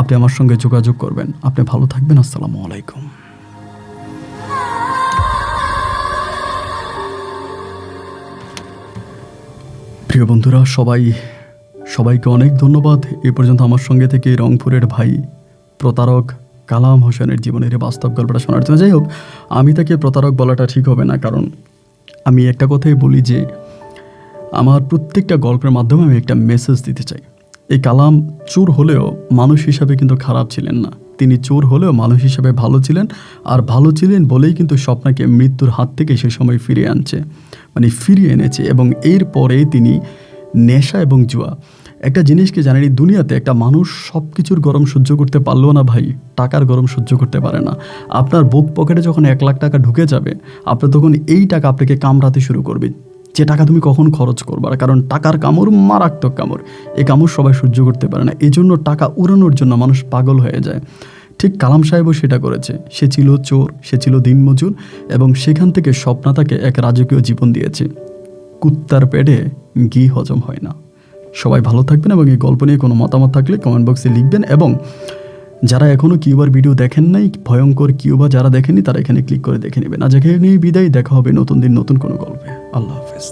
আপনি আমার সঙ্গে যোগাযোগ করবেন। আপনি ভালো থাকবেন। আসসালামু আলাইকুম। প্রিয় বন্ধুরা, সবাইকে অনেক ধন্যবাদ এ পর্যন্ত আমার সঙ্গে থেকে রংপুরের ভাই প্রতারক কালাম হোসেনের জীবনের এই বাস্তব গল্পটা শোনার জন্য। যাই হোক, আমি তাকে প্রতারক বলাটা ঠিক হবে না, কারণ আমি একটা কথাই বলি যে আমার প্রত্যেকটা গল্পের মাধ্যমে আমি একটা মেসেজ দিতে চাই। এই কালাম চোর হলেও মানুষ হিসাবে কিন্তু খারাপ ছিলেন না। তিনি চোর হলেও মানুষ হিসাবে ভালো ছিলেন, আর ভালো ছিলেন বলেই কিন্তু স্বপ্নাকে মৃত্যুর হাত থেকে সে সময় ফিরিয়ে এনেছে। এবং এরপরে তিনি নেশা এবং জুয়া, একটা জিনিসকে জানেন, এই দুনিয়াতে একটা মানুষ সব কিছুর গরম সহ্য করতে পারলেও না ভাই, টাকার গরম সহ্য করতে পারে না। আপনার বুক পকেটে যখন 1 লাখ টাকা ঢুকে যাবে, আপনার তখন এই টাকা আপনাকে কামড়াতে শুরু করবে, যে টাকা তুমি কখন খরচ করবা। কারণ টাকার কামড় মারাত্মক কামড়, এই কামড় সবাই সহ্য করতে পারে না। এই জন্য টাকা উড়ানোর জন্য মানুষ পাগল হয়ে যায়। ঠিক কালাম সাহেবও সেটা করেছে। সে ছিল চোর, সে ছিল দিনমজুর, এবং সেখান থেকে স্বপ্না তাকে এক রাজকীয় জীবন দিয়েছে। কুত্তার পেটে ঘি হজম হয় না। সবাই ভালো থাকবেন, এবং এই গল্প নিয়ে কোনো মতামত থাকলে কমেন্ট বক্সে লিখবেন। এবং যারা এখনও কিউবার ভিডিও দেখেন নাই, ভয়ঙ্কর কিউবা যারা দেখেননি, তারা এখানে ক্লিক করে দেখে নেবেন। আজ এখানে বিদায়, দেখা হবে নতুন দিন নতুন কোনো গল্পে। আল্লাহ হাফেজ।